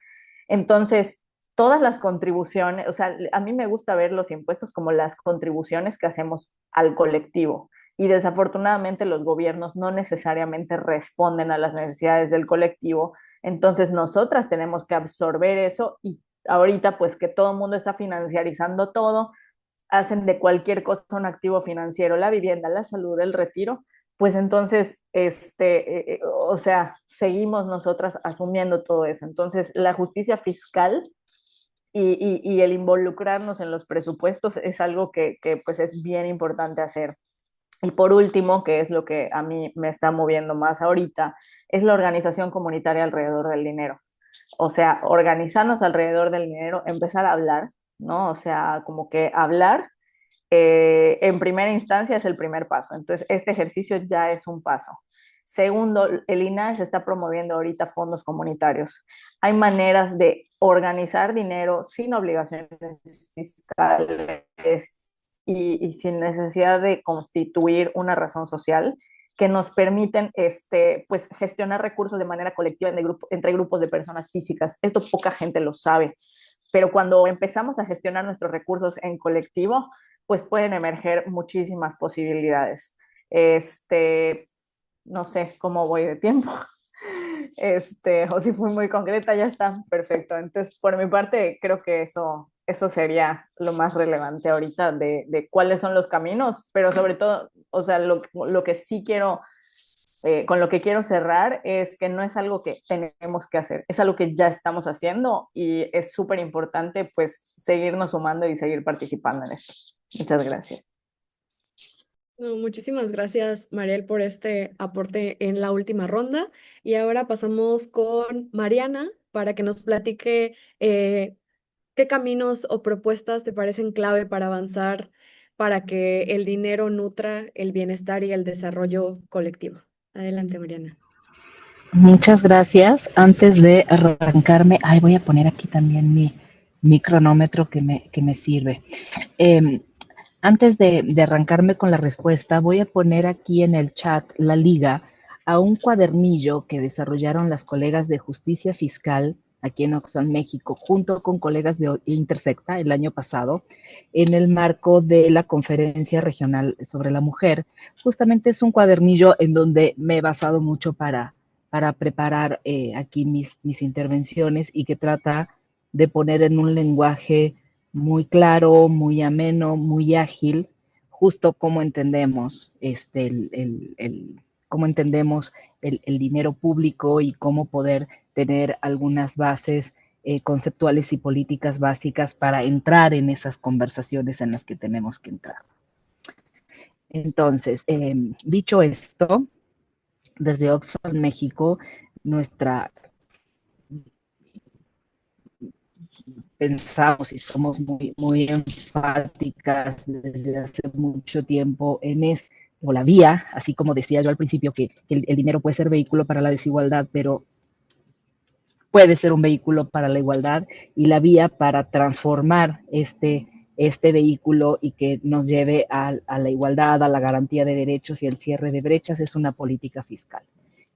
B: Entonces, todas las contribuciones, o sea, a mí me gusta ver los impuestos como las contribuciones que hacemos al colectivo. Y desafortunadamente los gobiernos no necesariamente responden a las necesidades del colectivo. Entonces nosotras tenemos que absorber eso y ahorita pues que todo el mundo está financiarizando todo, hacen de cualquier cosa un activo financiero, la vivienda, la salud, el retiro, pues entonces, o sea, seguimos nosotras asumiendo todo eso. Entonces, la justicia fiscal y el involucrarnos en los presupuestos es algo que pues es bien importante hacer. Y por último, que es lo que a mí me está moviendo más ahorita, es la organización comunitaria alrededor del dinero. O sea, organizarnos alrededor del dinero, empezar a hablar, ¿no? O sea, como que hablar en primera instancia es el primer paso. Entonces, este ejercicio ya es un paso. Segundo, el INAH se está promoviendo ahorita fondos comunitarios. Hay maneras de organizar dinero sin obligaciones fiscales y sin necesidad de constituir una razón social que nos permiten pues, gestionar recursos de manera colectiva entre grupos de personas físicas. Esto poca gente lo sabe, pero cuando empezamos a gestionar nuestros recursos en colectivo, pues pueden emerger muchísimas posibilidades. No sé cómo voy de tiempo. O si fui muy concreta, ya está, perfecto. Entonces, por mi parte, creo que eso sería lo más relevante ahorita de cuáles son los caminos, pero sobre todo, o sea, lo que sí quiero, con lo que quiero cerrar es que no es algo que tenemos que hacer, es algo que ya estamos haciendo y es súper importante pues seguirnos sumando y seguir participando en esto. Muchas gracias.
A: No, muchísimas gracias, Mariel, por este aporte en la última ronda. Y ahora pasamos con Mariana para que nos platique qué ¿qué caminos o propuestas te parecen clave para avanzar para que el dinero nutra el bienestar y el desarrollo colectivo? Adelante, Mariana.
C: Muchas gracias. Antes de arrancarme, voy a poner aquí también mi cronómetro que me sirve. Eh, Antes de arrancarme con la respuesta, voy a poner aquí en el chat la liga a un cuadernillo que desarrollaron las colegas de Justicia Fiscal aquí en Oxfam, México, junto con colegas de Intersecta el año pasado, en el marco de la Conferencia Regional sobre la Mujer. Justamente es un cuadernillo en donde me he basado mucho para preparar aquí mis intervenciones y que trata de poner en un lenguaje muy claro, muy ameno, muy ágil, justo cómo entendemos cómo entendemos el dinero público y cómo poder tener algunas bases conceptuales y políticas básicas para entrar en esas conversaciones en las que tenemos que entrar. Entonces, dicho esto, desde Oxfam, México, nuestra pensamos y somos muy enfáticas desde hace mucho tiempo en o la vía, así como decía yo al principio, que el dinero puede ser vehículo para la desigualdad, pero puede ser un vehículo para la igualdad, y la vía para transformar este vehículo y que nos lleve a la igualdad, a la garantía de derechos y el cierre de brechas es una política fiscal.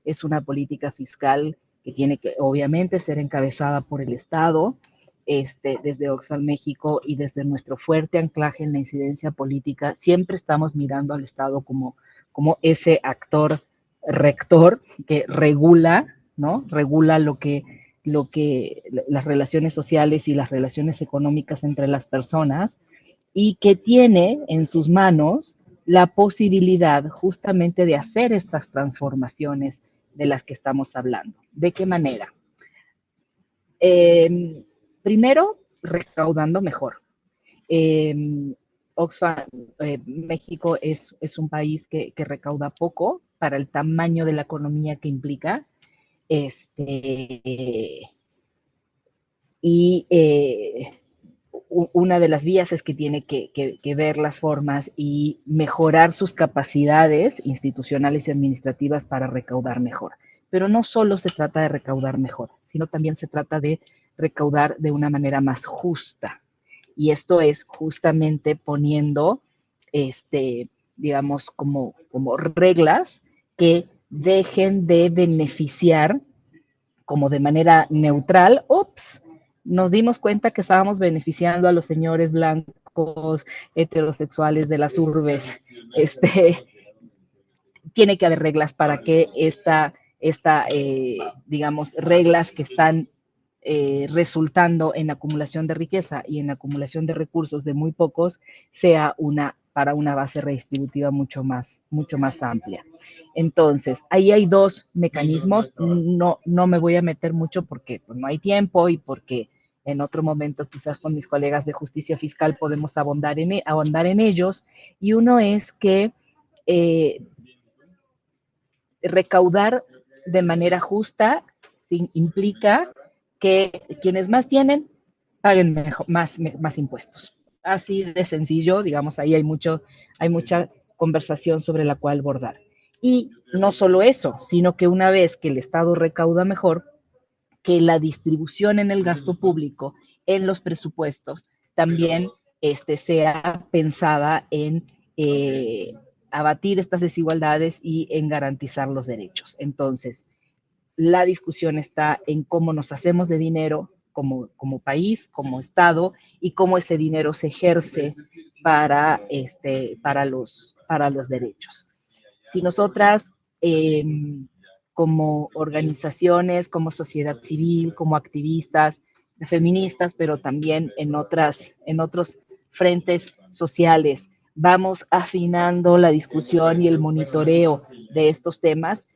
C: Es una política fiscal que tiene que obviamente ser encabezada por el Estado, desde Oxfam México y desde nuestro fuerte anclaje en la incidencia política, siempre estamos mirando al Estado como ese actor rector que regula, ¿no? Regula las relaciones sociales y las relaciones económicas entre las personas, y que tiene en sus manos la posibilidad justamente de hacer estas transformaciones de las que estamos hablando. ¿De qué manera? Primero, recaudando mejor. Oxfam, México es un país que recauda poco para el tamaño de la economía que implica. Una de las vías es que tiene que ver las formas y mejorar sus capacidades institucionales y administrativas para recaudar mejor. Pero no solo se trata de recaudar mejor, sino también se trata de recaudar de una manera más justa. Y esto es justamente poniendo, digamos, como reglas que dejen de beneficiar como de manera neutral. Nos dimos cuenta que estábamos beneficiando a los señores blancos heterosexuales de las urbes. Tiene que haber reglas para que digamos, reglas que están resultando en acumulación de riqueza y en acumulación de recursos de muy pocos, sea para una base redistributiva mucho más amplia. Entonces, ahí hay dos mecanismos. No me voy a meter mucho porque pues, no hay tiempo, y porque en otro momento quizás con mis colegas de justicia fiscal podemos ahondar en ellos. Y uno es que recaudar de manera justa implica que quienes más tienen paguen más impuestos. Así de sencillo, digamos, ahí hay mucha conversación sobre la cual abordar. Y no solo eso, sino que una vez que el Estado recauda mejor, que la distribución en el gasto público, en los presupuestos, también sea pensada en abatir estas desigualdades y en garantizar los derechos. Entonces, la discusión está en cómo nos hacemos de dinero como país, como Estado, y cómo ese dinero se ejerce para los derechos. Si nosotras, como organizaciones, como sociedad civil, como activistas, feministas, pero también en otros frentes sociales, vamos afinando la discusión y el monitoreo de estos temas,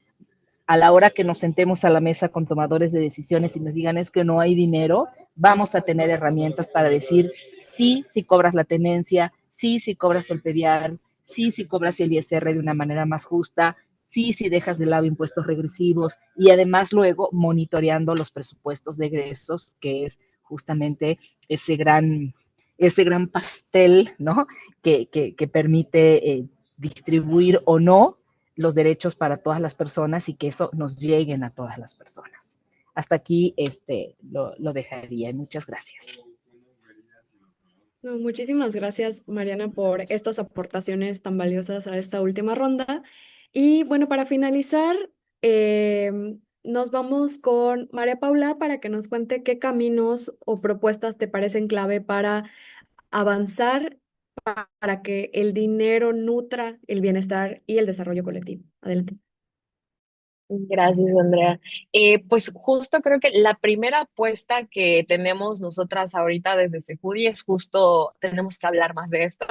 C: a la hora que nos sentemos a la mesa con tomadores de decisiones y nos digan es que no hay dinero, vamos a tener herramientas para decir sí, si cobras la tenencia, sí, si cobras el PEDIAR, sí, si cobras el ISR de una manera más justa, sí, si dejas de lado impuestos regresivos, y además luego monitoreando los presupuestos de egresos, que es justamente ese gran pastel, ¿no? Que permite distribuir o no los derechos para todas las personas y que eso nos lleguen a todas las personas. Hasta aquí lo dejaría. Muchas gracias.
A: No, muchísimas gracias, Mariana, por estas aportaciones tan valiosas a esta última ronda. Y bueno, para finalizar, nos vamos con María Paula para que nos cuente qué caminos o propuestas te parecen clave para avanzar para que el dinero nutra el bienestar y el desarrollo colectivo. Adelante.
D: Gracias, Andrea. Pues justo creo que la primera apuesta que tenemos nosotras ahorita desde Sejudi es justo, tenemos que hablar más de esto.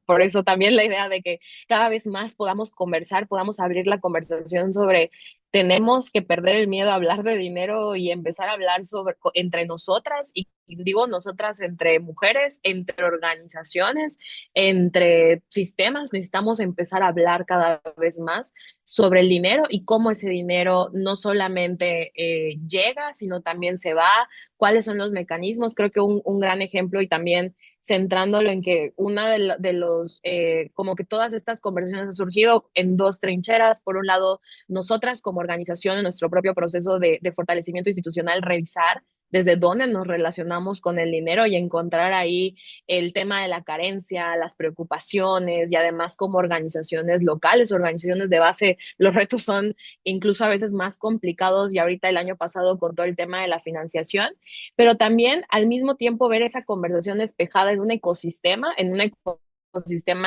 D: Por eso también la idea de que cada vez más podamos conversar, podamos abrir la conversación sobre tenemos que perder el miedo a hablar de dinero y empezar a hablar sobre entre nosotras y digo nosotras entre mujeres, entre organizaciones, entre sistemas, necesitamos empezar a hablar cada vez más sobre el dinero y cómo ese dinero no solamente llega, sino también se va, cuáles son los mecanismos. Creo que un gran ejemplo y también centrándolo en que una de los, como que todas estas conversaciones han surgido en dos trincheras. Por un lado, nosotras como organización, en nuestro propio proceso de fortalecimiento institucional, revisar desde dónde nos relacionamos con el dinero y encontrar ahí el tema de la carencia, las preocupaciones y además como organizaciones locales, organizaciones de base, los retos son incluso a veces más complicados y ahorita el año pasado con todo el tema de la financiación, pero también al mismo tiempo ver esa conversación espejada en un ecosistema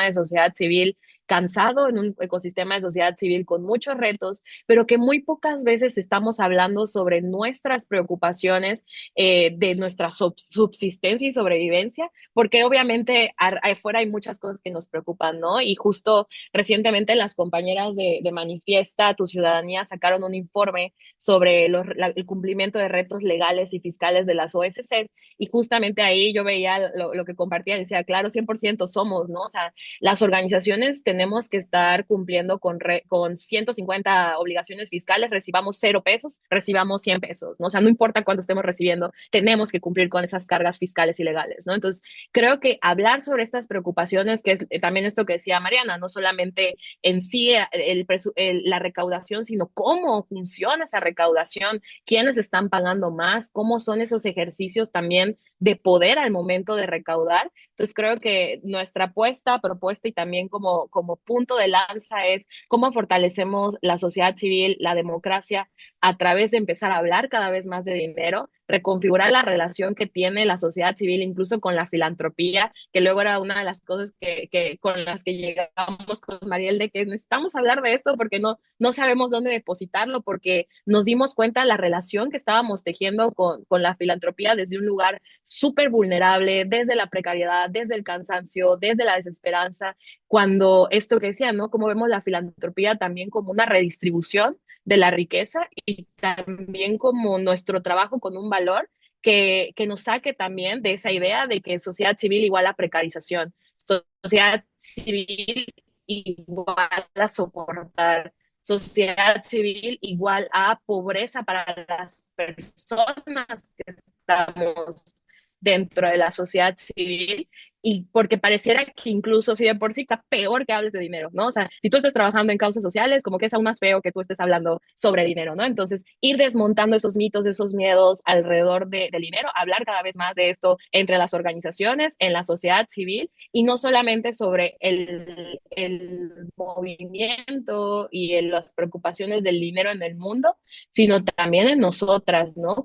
D: de sociedad civil cansado, en un ecosistema de sociedad civil con muchos retos, pero que muy pocas veces estamos hablando sobre nuestras preocupaciones de nuestra subsistencia y sobrevivencia, porque obviamente afuera hay muchas cosas que nos preocupan, ¿no? Y justo recientemente las compañeras de Manifiesta Tu Ciudadanía sacaron un informe sobre el cumplimiento de retos legales y fiscales de las OSC y justamente ahí yo veía lo que compartían y decía, claro, 100% somos, ¿no? O sea, las organizaciones tenemos que estar cumpliendo con 150 obligaciones fiscales, recibamos 0 pesos, recibamos 100 pesos, ¿no? O sea, no importa cuánto estemos recibiendo, tenemos que cumplir con esas cargas fiscales y legales, ¿no? Entonces, creo que hablar sobre estas preocupaciones, que es también esto que decía Mariana, no solamente en sí la recaudación, sino cómo funciona esa recaudación, quiénes están pagando más, cómo son esos ejercicios también de poder al momento de recaudar. Entonces creo que nuestra propuesta y también como punto de lanza es cómo fortalecemos la sociedad civil, la democracia, a través de empezar a hablar cada vez más de dinero, reconfigurar la relación que tiene la sociedad civil incluso con la filantropía, que luego era una de las cosas con las que llegamos con Mariel, de que necesitamos hablar de esto porque no sabemos dónde depositarlo, porque nos dimos cuenta de la relación que estábamos tejiendo con la filantropía desde un lugar súper vulnerable, desde la precariedad, desde el cansancio, desde la desesperanza, cuando esto que decía, ¿no? Como vemos la filantropía también como una redistribución de la riqueza y también como nuestro trabajo con un valor que nos saque también de esa idea de que sociedad civil igual a precarización, sociedad civil igual a soportar, sociedad civil igual a pobreza para las personas que estamos dentro de la sociedad civil y porque pareciera que incluso si de por sí está peor que hables de dinero, ¿no? O sea, si tú estás trabajando en causas sociales, como que es aún más feo que tú estés hablando sobre dinero, ¿no? Entonces, ir desmontando esos mitos, esos miedos alrededor del dinero, hablar cada vez más de esto entre las organizaciones, en la sociedad civil y no solamente sobre el movimiento y las preocupaciones del dinero en el mundo, sino también en nosotras, ¿no?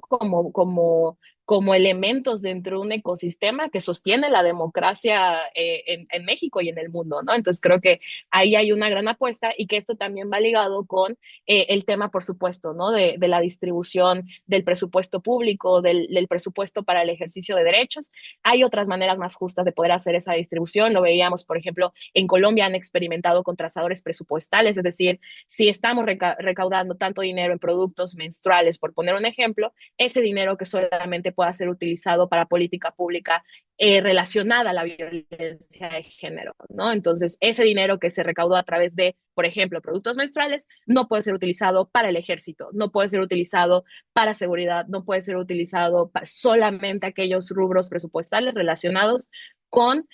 D: Como elementos dentro de un ecosistema que sostiene la democracia en México y en el mundo, ¿no? Entonces creo que ahí hay una gran apuesta y que esto también va ligado con el tema, por supuesto, ¿no? De la distribución del presupuesto público, del presupuesto para el ejercicio de derechos. Hay otras maneras más justas de poder hacer esa distribución. Lo veíamos, por ejemplo, en Colombia han experimentado con trazadores presupuestales, es decir, si estamos recaudando tanto dinero en productos menstruales, por poner un ejemplo, ese dinero que solamente pueda ser utilizado para política pública relacionada a la violencia de género, ¿no? Entonces, ese dinero que se recaudó a través de, por ejemplo, productos menstruales, no puede ser utilizado para el ejército, no puede ser utilizado para seguridad, no puede ser utilizado para solamente aquellos rubros presupuestales relacionados con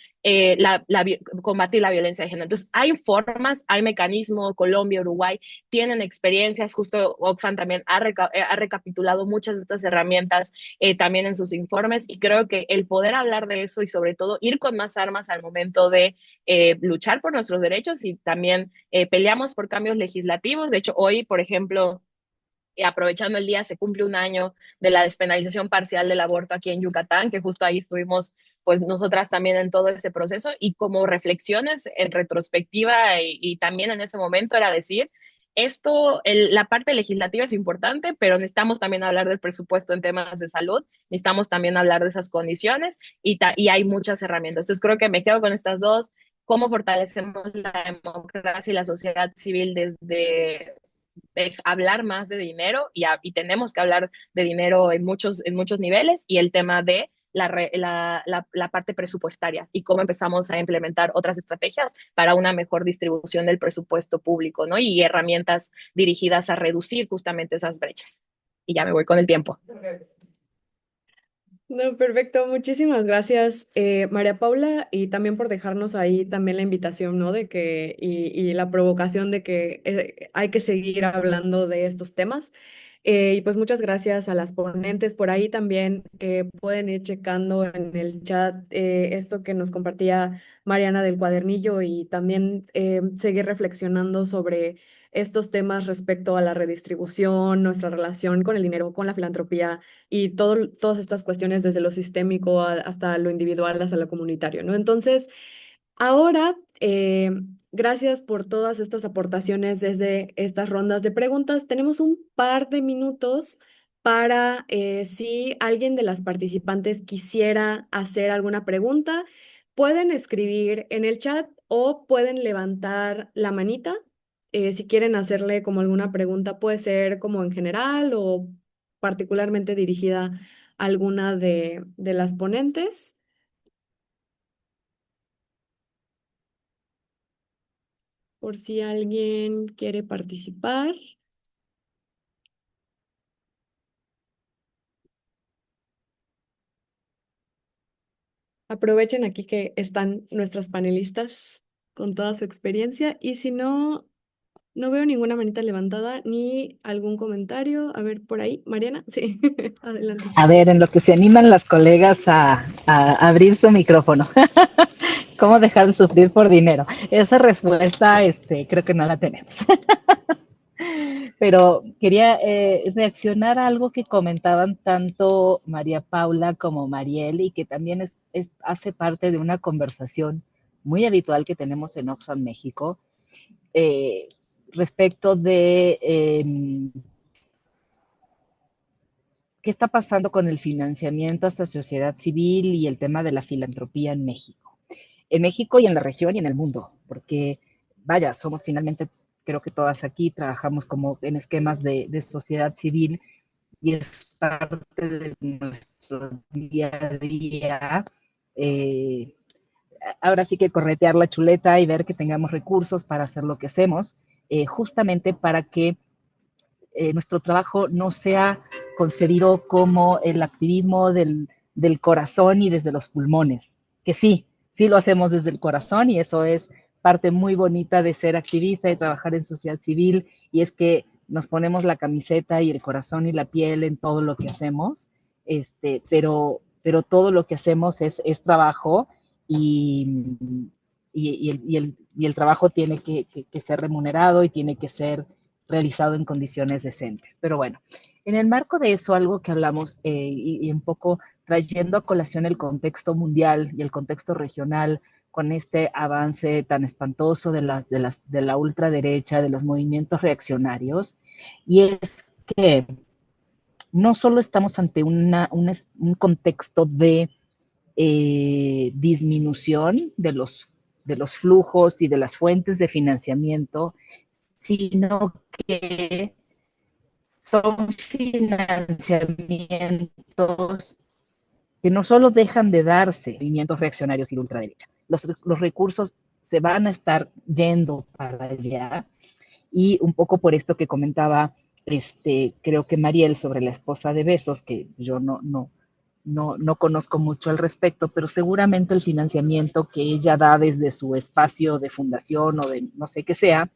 D: combatir la violencia de género. Entonces, hay formas, hay mecanismos, Colombia, Uruguay tienen experiencias, justo Oxfam también ha recapitulado muchas de estas herramientas también en sus informes, y creo que el poder hablar de eso y sobre todo ir con más armas al momento de luchar por nuestros derechos, y también peleamos por cambios legislativos. De hecho, hoy, por ejemplo, aprovechando el día, se cumple un año de la despenalización parcial del aborto aquí en Yucatán, que justo ahí estuvimos pues nosotras también en todo ese proceso, y como reflexiones en retrospectiva y también en ese momento era decir, la parte legislativa es importante, pero necesitamos también hablar del presupuesto en temas de salud, necesitamos también hablar de esas condiciones, y hay muchas herramientas. Entonces creo que me quedo con estas dos: cómo fortalecemos la democracia y la sociedad civil desde hablar más de dinero, y tenemos que hablar de dinero en muchos niveles, y el tema de la parte presupuestaria y cómo empezamos a implementar otras estrategias para una mejor distribución del presupuesto público, ¿no? Y herramientas dirigidas a reducir justamente esas brechas. Y ya me voy con el tiempo.
A: No, perfecto. Muchísimas gracias, María Paula, y también por dejarnos ahí también la invitación, ¿no? De que, y la provocación de que hay que seguir hablando de estos temas. Y pues muchas gracias a las ponentes. Por ahí también pueden ir checando en el chat esto que nos compartía Mariana del cuadernillo, y también seguir reflexionando sobre estos temas respecto a la redistribución, nuestra relación con el dinero, con la filantropía y todas estas cuestiones desde lo sistémico hasta lo individual, hasta lo comunitario, ¿no? Entonces, ahora, gracias por todas estas aportaciones desde estas rondas de preguntas. Tenemos un par de minutos para si alguien de las participantes quisiera hacer alguna pregunta, pueden escribir en el chat o pueden levantar la manita. Si quieren hacerle como alguna pregunta, puede ser como en general o particularmente dirigida a alguna de las ponentes. Por si alguien quiere participar. Aprovechen aquí que están nuestras panelistas con toda su experiencia, y si no, no veo ninguna manita levantada ni algún comentario. A ver, por ahí, Mariana, sí, adelante.
C: A ver, en lo que se animan las colegas a abrir su micrófono. ¿Cómo dejar de sufrir por dinero? Esa respuesta, creo que no la tenemos. Pero quería reaccionar a algo que comentaban tanto María Paula como Mariel, y que también hace parte de una conversación muy habitual que tenemos en Oxfam México, respecto de qué está pasando con el financiamiento a esta sociedad civil y el tema de la filantropía en México. En México y en la región y en el mundo, porque vaya, somos finalmente, creo que todas aquí trabajamos como en esquemas de sociedad civil, y es parte de nuestro día a día. Ahora sí que corretear la chuleta y ver que tengamos recursos para hacer lo que hacemos, justamente para que nuestro trabajo no sea concebido como el activismo del corazón y desde los pulmones, que sí lo hacemos desde el corazón, y eso es parte muy bonita de ser activista y trabajar en sociedad civil, y es que nos ponemos la camiseta y el corazón y la piel en todo lo que hacemos, pero todo lo que hacemos es trabajo, y el trabajo tiene que ser remunerado y tiene que ser realizado en condiciones decentes. Pero bueno, en el marco de eso, algo que hablamos y un poco trayendo a colación el contexto mundial y el contexto regional, con este avance tan espantoso de la ultraderecha, de los movimientos reaccionarios, y es que no solo estamos ante un contexto de disminución de los flujos y de las fuentes de financiamiento, sino que son financiamientos que no solo dejan de darse movimientos reaccionarios y de ultraderecha, los recursos se van a estar yendo para allá, y un poco por esto que comentaba, creo que Mariel sobre la esposa de Besos, que yo no conozco mucho al respecto, pero seguramente el financiamiento que ella da desde su espacio de fundación o de no sé qué sea,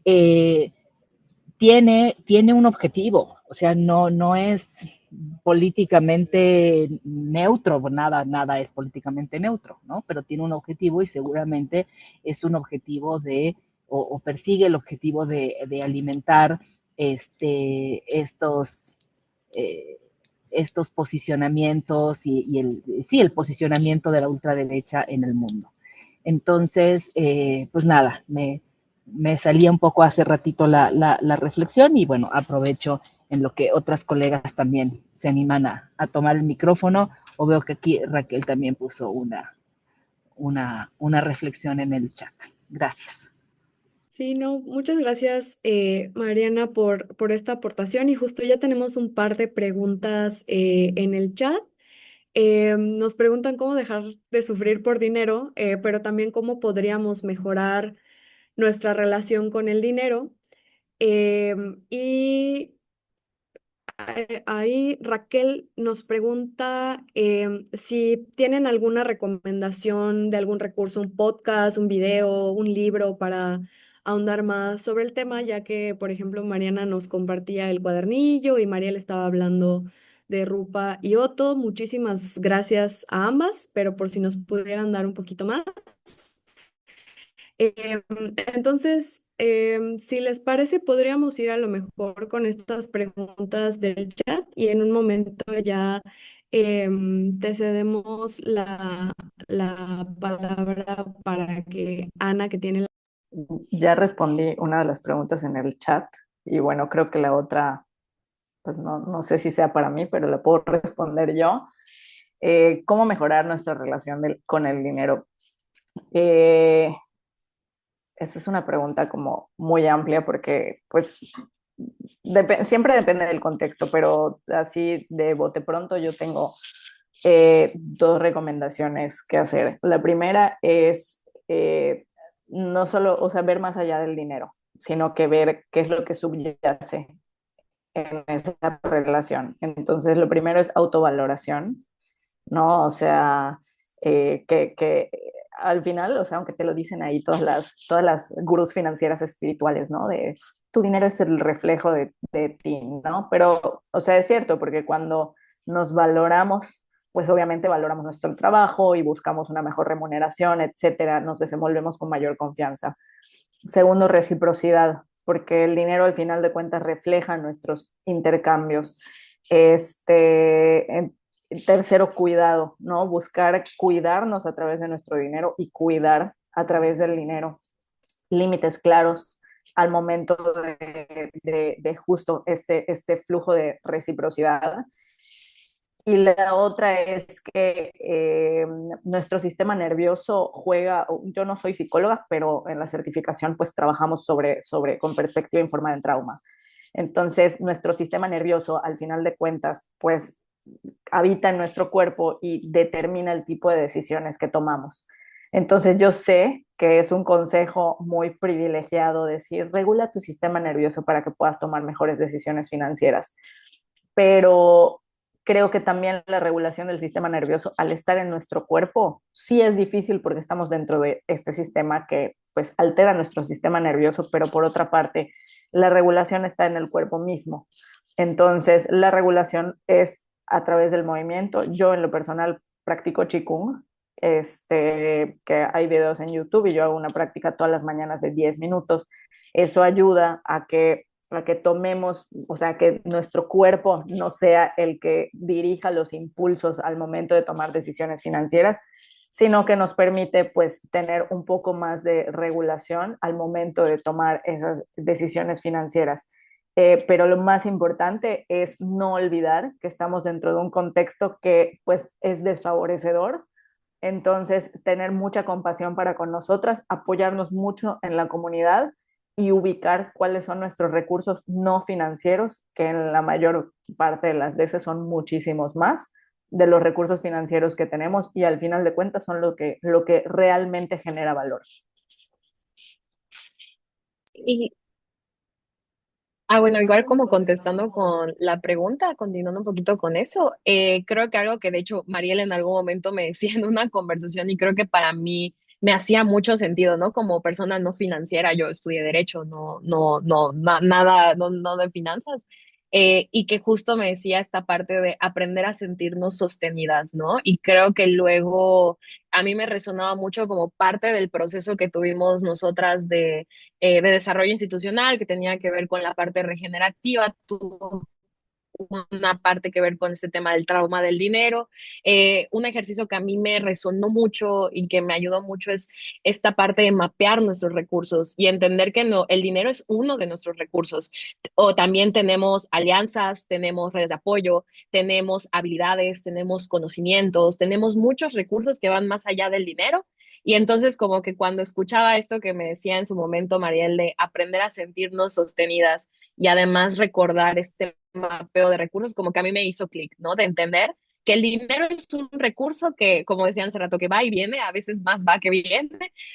C: eh, tiene un objetivo, o sea, no es políticamente neutro, nada es políticamente neutro, ¿no? Pero tiene un objetivo y seguramente es un objetivo o persigue el objetivo de alimentar estos, eh, estos posicionamientos el posicionamiento de la ultraderecha en el mundo. Entonces, pues nada, me salía un poco hace ratito la reflexión y bueno, aprovecho en lo que otras colegas también se animan a tomar el micrófono, o veo que aquí Raquel también puso una reflexión en el chat. Gracias.
A: Sí, no, muchas gracias, Mariana, por esta aportación. Y justo ya tenemos un par de preguntas en el chat. Nos preguntan cómo dejar de sufrir por dinero, pero también cómo podríamos mejorar nuestra relación con el dinero. Y ahí Raquel nos pregunta si tienen alguna recomendación de algún recurso, un podcast, un video, un libro para ahondar más sobre el tema, ya que, por ejemplo, Mariana nos compartía el cuadernillo y Mariel estaba hablando de Rupa y Otto. Muchísimas gracias a ambas, pero por si nos pudieran dar un poquito más. Entonces, si les parece, podríamos ir a lo mejor con estas preguntas del chat y en un momento ya te cedemos la palabra para que Ana, que tiene la...
B: Ya respondí una de las preguntas en el chat y bueno, creo que la otra, pues no sé si sea para mí, pero la puedo responder yo. ¿Cómo mejorar nuestra relación con el dinero? Esa es una pregunta como muy amplia porque pues siempre depende del contexto, pero así de bote pronto yo tengo dos recomendaciones que hacer. La primera es no solo, o sea, ver más allá del dinero, sino que ver qué es lo que subyace en esa relación. Entonces, lo primero es autovaloración, ¿no? O sea, que al final, o sea, aunque te lo dicen ahí todas las gurús financieras espirituales, ¿no? De tu dinero es el reflejo de ti, ¿no? Pero, o sea, es cierto, porque cuando nos valoramos, pues obviamente valoramos nuestro trabajo y buscamos una mejor remuneración, etcétera, nos desenvolvemos con mayor confianza. Segundo, reciprocidad, porque el dinero al final de cuentas refleja nuestros intercambios. Tercero, cuidado, ¿no? Buscar cuidarnos a través de nuestro dinero y cuidar a través del dinero. Límites claros al momento de justo este flujo de reciprocidad. Y la otra es que nuestro sistema nervioso juega, yo no soy psicóloga, pero en la certificación pues trabajamos con perspectiva informada en trauma. Entonces, nuestro sistema nervioso, al final de cuentas, pues habita en nuestro cuerpo y determina el tipo de decisiones que tomamos. Entonces, yo sé que es un consejo muy privilegiado decir, regula tu sistema nervioso para que puedas tomar mejores decisiones financieras. Pero creo que también la regulación del sistema nervioso, al estar en nuestro cuerpo, sí es difícil porque estamos dentro de este sistema que pues altera nuestro sistema nervioso, pero por otra parte, la regulación está en el cuerpo mismo. Entonces, la regulación es a través del movimiento. Yo en lo personal practico Qigong, que hay videos en YouTube y yo hago una práctica todas las mañanas de 10 minutos. Eso ayuda a que tomemos, o sea, que nuestro cuerpo no sea el que dirija los impulsos al momento de tomar decisiones financieras, sino que nos permite pues tener un poco más de regulación al momento de tomar esas decisiones financieras. Pero lo más importante es no olvidar que estamos dentro de un contexto que pues es desfavorecedor. Entonces, tener mucha compasión para con nosotras, apoyarnos mucho en la comunidad y ubicar cuáles son nuestros recursos no financieros, que en la mayor parte de las veces son muchísimos más, de los recursos financieros que tenemos y al final de cuentas son lo que realmente genera valor.
D: Y bueno, igual como contestando con la pregunta, continuando un poquito con eso, creo que algo que de hecho Mariela en algún momento me decía en una conversación y creo que para mí me hacía mucho sentido, ¿no? Como persona no financiera, yo estudié derecho, nada, no de finanzas, y que justo me decía esta parte de aprender a sentirnos sostenidas, ¿no? Y creo que luego a mí me resonaba mucho como parte del proceso que tuvimos nosotras de desarrollo institucional, que tenía que ver con la parte regenerativa, tuvo una parte que ver con este tema del trauma del dinero. Un ejercicio que a mí me resonó mucho y que me ayudó mucho es esta parte de mapear nuestros recursos y entender que no, el dinero es uno de nuestros recursos. O también tenemos alianzas, tenemos redes de apoyo, tenemos habilidades, tenemos conocimientos, tenemos muchos recursos que van más allá del dinero. Y entonces como que cuando escuchaba esto que me decía en su momento Mariel de aprender a sentirnos sostenidas y además recordar este mapeo de recursos, como que a mí me hizo clic, ¿no? De entender que el dinero es un recurso que, como decían hace rato, que va y viene, a veces más va que viene,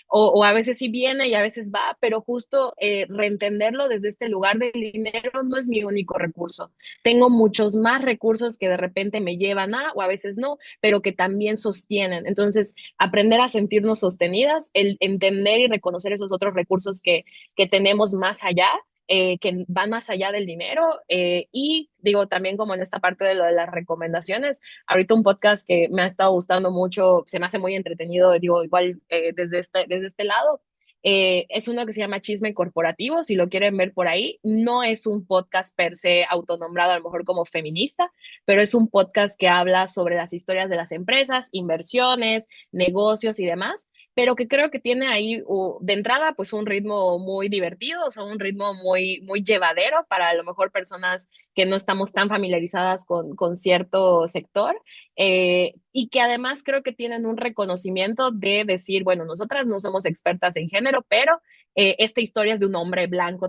D: o a veces sí viene y a veces va, pero justo reentenderlo desde este lugar del dinero no es mi único recurso. Tengo muchos más recursos que de repente me llevan a, o a veces no, pero que también sostienen. Entonces, aprender a sentirnos sostenidas, el entender y reconocer esos otros recursos que tenemos más allá, que van más allá del dinero. Y digo, también como en esta parte de lo de las recomendaciones, ahorita un podcast que me ha estado gustando mucho, se me hace muy entretenido, digo, igual desde este lado. Es uno que se llama Chisme Corporativo, si lo quieren ver por ahí. No es un podcast per se autonombrado, a lo mejor como feminista, pero es un podcast que habla sobre las historias de las empresas, inversiones, negocios y demás, pero que creo que tiene ahí de entrada pues un ritmo muy divertido, o sea, un ritmo muy llevadero para a lo mejor personas que no estamos tan familiarizadas con cierto sector, y que además creo que tienen un reconocimiento de decir, bueno, nosotras no somos expertas en género, pero esta historia es de un hombre blanco,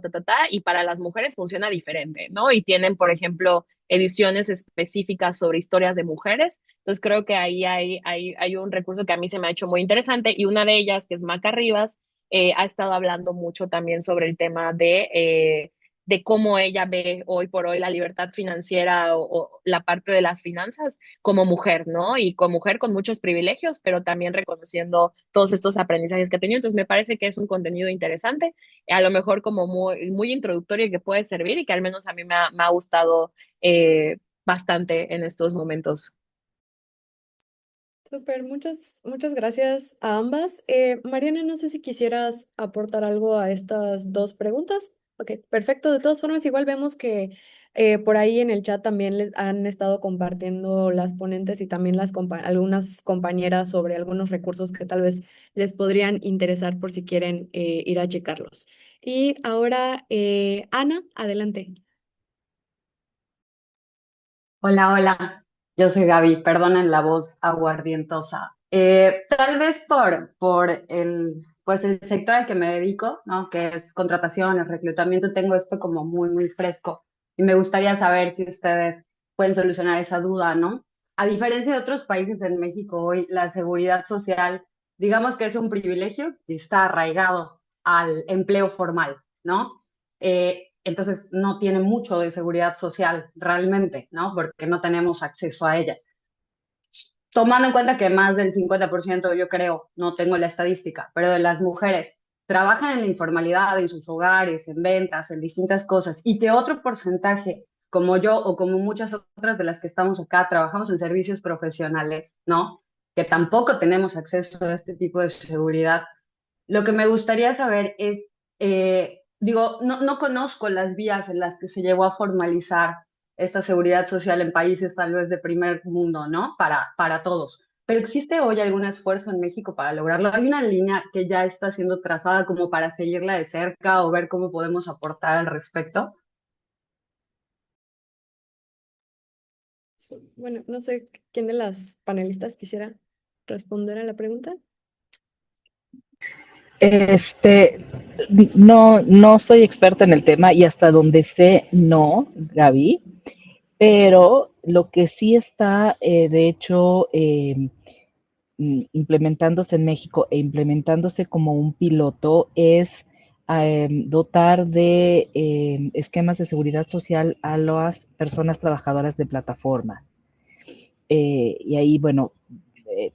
D: y para las mujeres funciona diferente, ¿no? Y tienen, por ejemplo, ediciones específicas sobre historias de mujeres. Entonces creo que ahí hay un recurso que a mí se me ha hecho muy interesante y una de ellas, que es Maca Rivas, ha estado hablando mucho también sobre el tema de cómo ella ve hoy por hoy la libertad financiera o la parte de las finanzas como mujer, ¿no? Y como mujer con muchos privilegios, pero también reconociendo todos estos aprendizajes que ha tenido. Entonces me parece que es un contenido interesante, a lo mejor como muy introductorio y que puede servir y que al menos a mí me ha gustado bastante en estos momentos.
A: Súper, muchas gracias a ambas. Mariana, no sé si quisieras aportar algo a estas dos preguntas. Ok, perfecto. De todas formas, igual vemos que por ahí en el chat también les han estado compartiendo las ponentes y también algunas compañeras sobre algunos recursos que tal vez les podrían interesar por si quieren ir a checarlos. Y ahora, Ana, adelante.
E: Hola, hola, yo soy Gaby, perdonen la voz aguardientosa. Tal vez por pues el sector al que me dedico, ¿no? Que es contratación, reclutamiento, tengo esto como muy fresco y me gustaría saber si ustedes pueden solucionar esa duda, ¿no? A diferencia de otros países en México, hoy la seguridad social, digamos que es un privilegio que está arraigado al empleo formal, ¿no? Entonces no tiene mucho de seguridad social realmente, ¿no? Porque no tenemos acceso a ella. Tomando en cuenta que más del 50%, yo creo, no tengo la estadística, pero de las mujeres trabajan en la informalidad, en sus hogares, en ventas, en distintas cosas, y que otro porcentaje, como yo o como muchas otras de las que estamos acá, trabajamos en servicios profesionales, ¿no? Que tampoco tenemos acceso a este tipo de seguridad. Lo que me gustaría saber es, digo, no conozco las vías en las que se llegó a formalizar esta seguridad social en países tal vez de primer mundo, ¿no? Para todos. Pero ¿existe hoy algún esfuerzo en México para lograrlo? ¿Hay una línea que ya está siendo trazada como para seguirla de cerca o ver cómo podemos aportar al respecto?
A: Bueno, no sé quién de las panelistas quisiera responder a la pregunta.
C: Este, no soy experta en el tema y hasta donde sé, no, Gaby. pero lo que sí está, de hecho, implementándose en México e implementándose como un piloto es dotar de esquemas de seguridad social a las personas trabajadoras de plataformas. Y ahí, bueno, eh,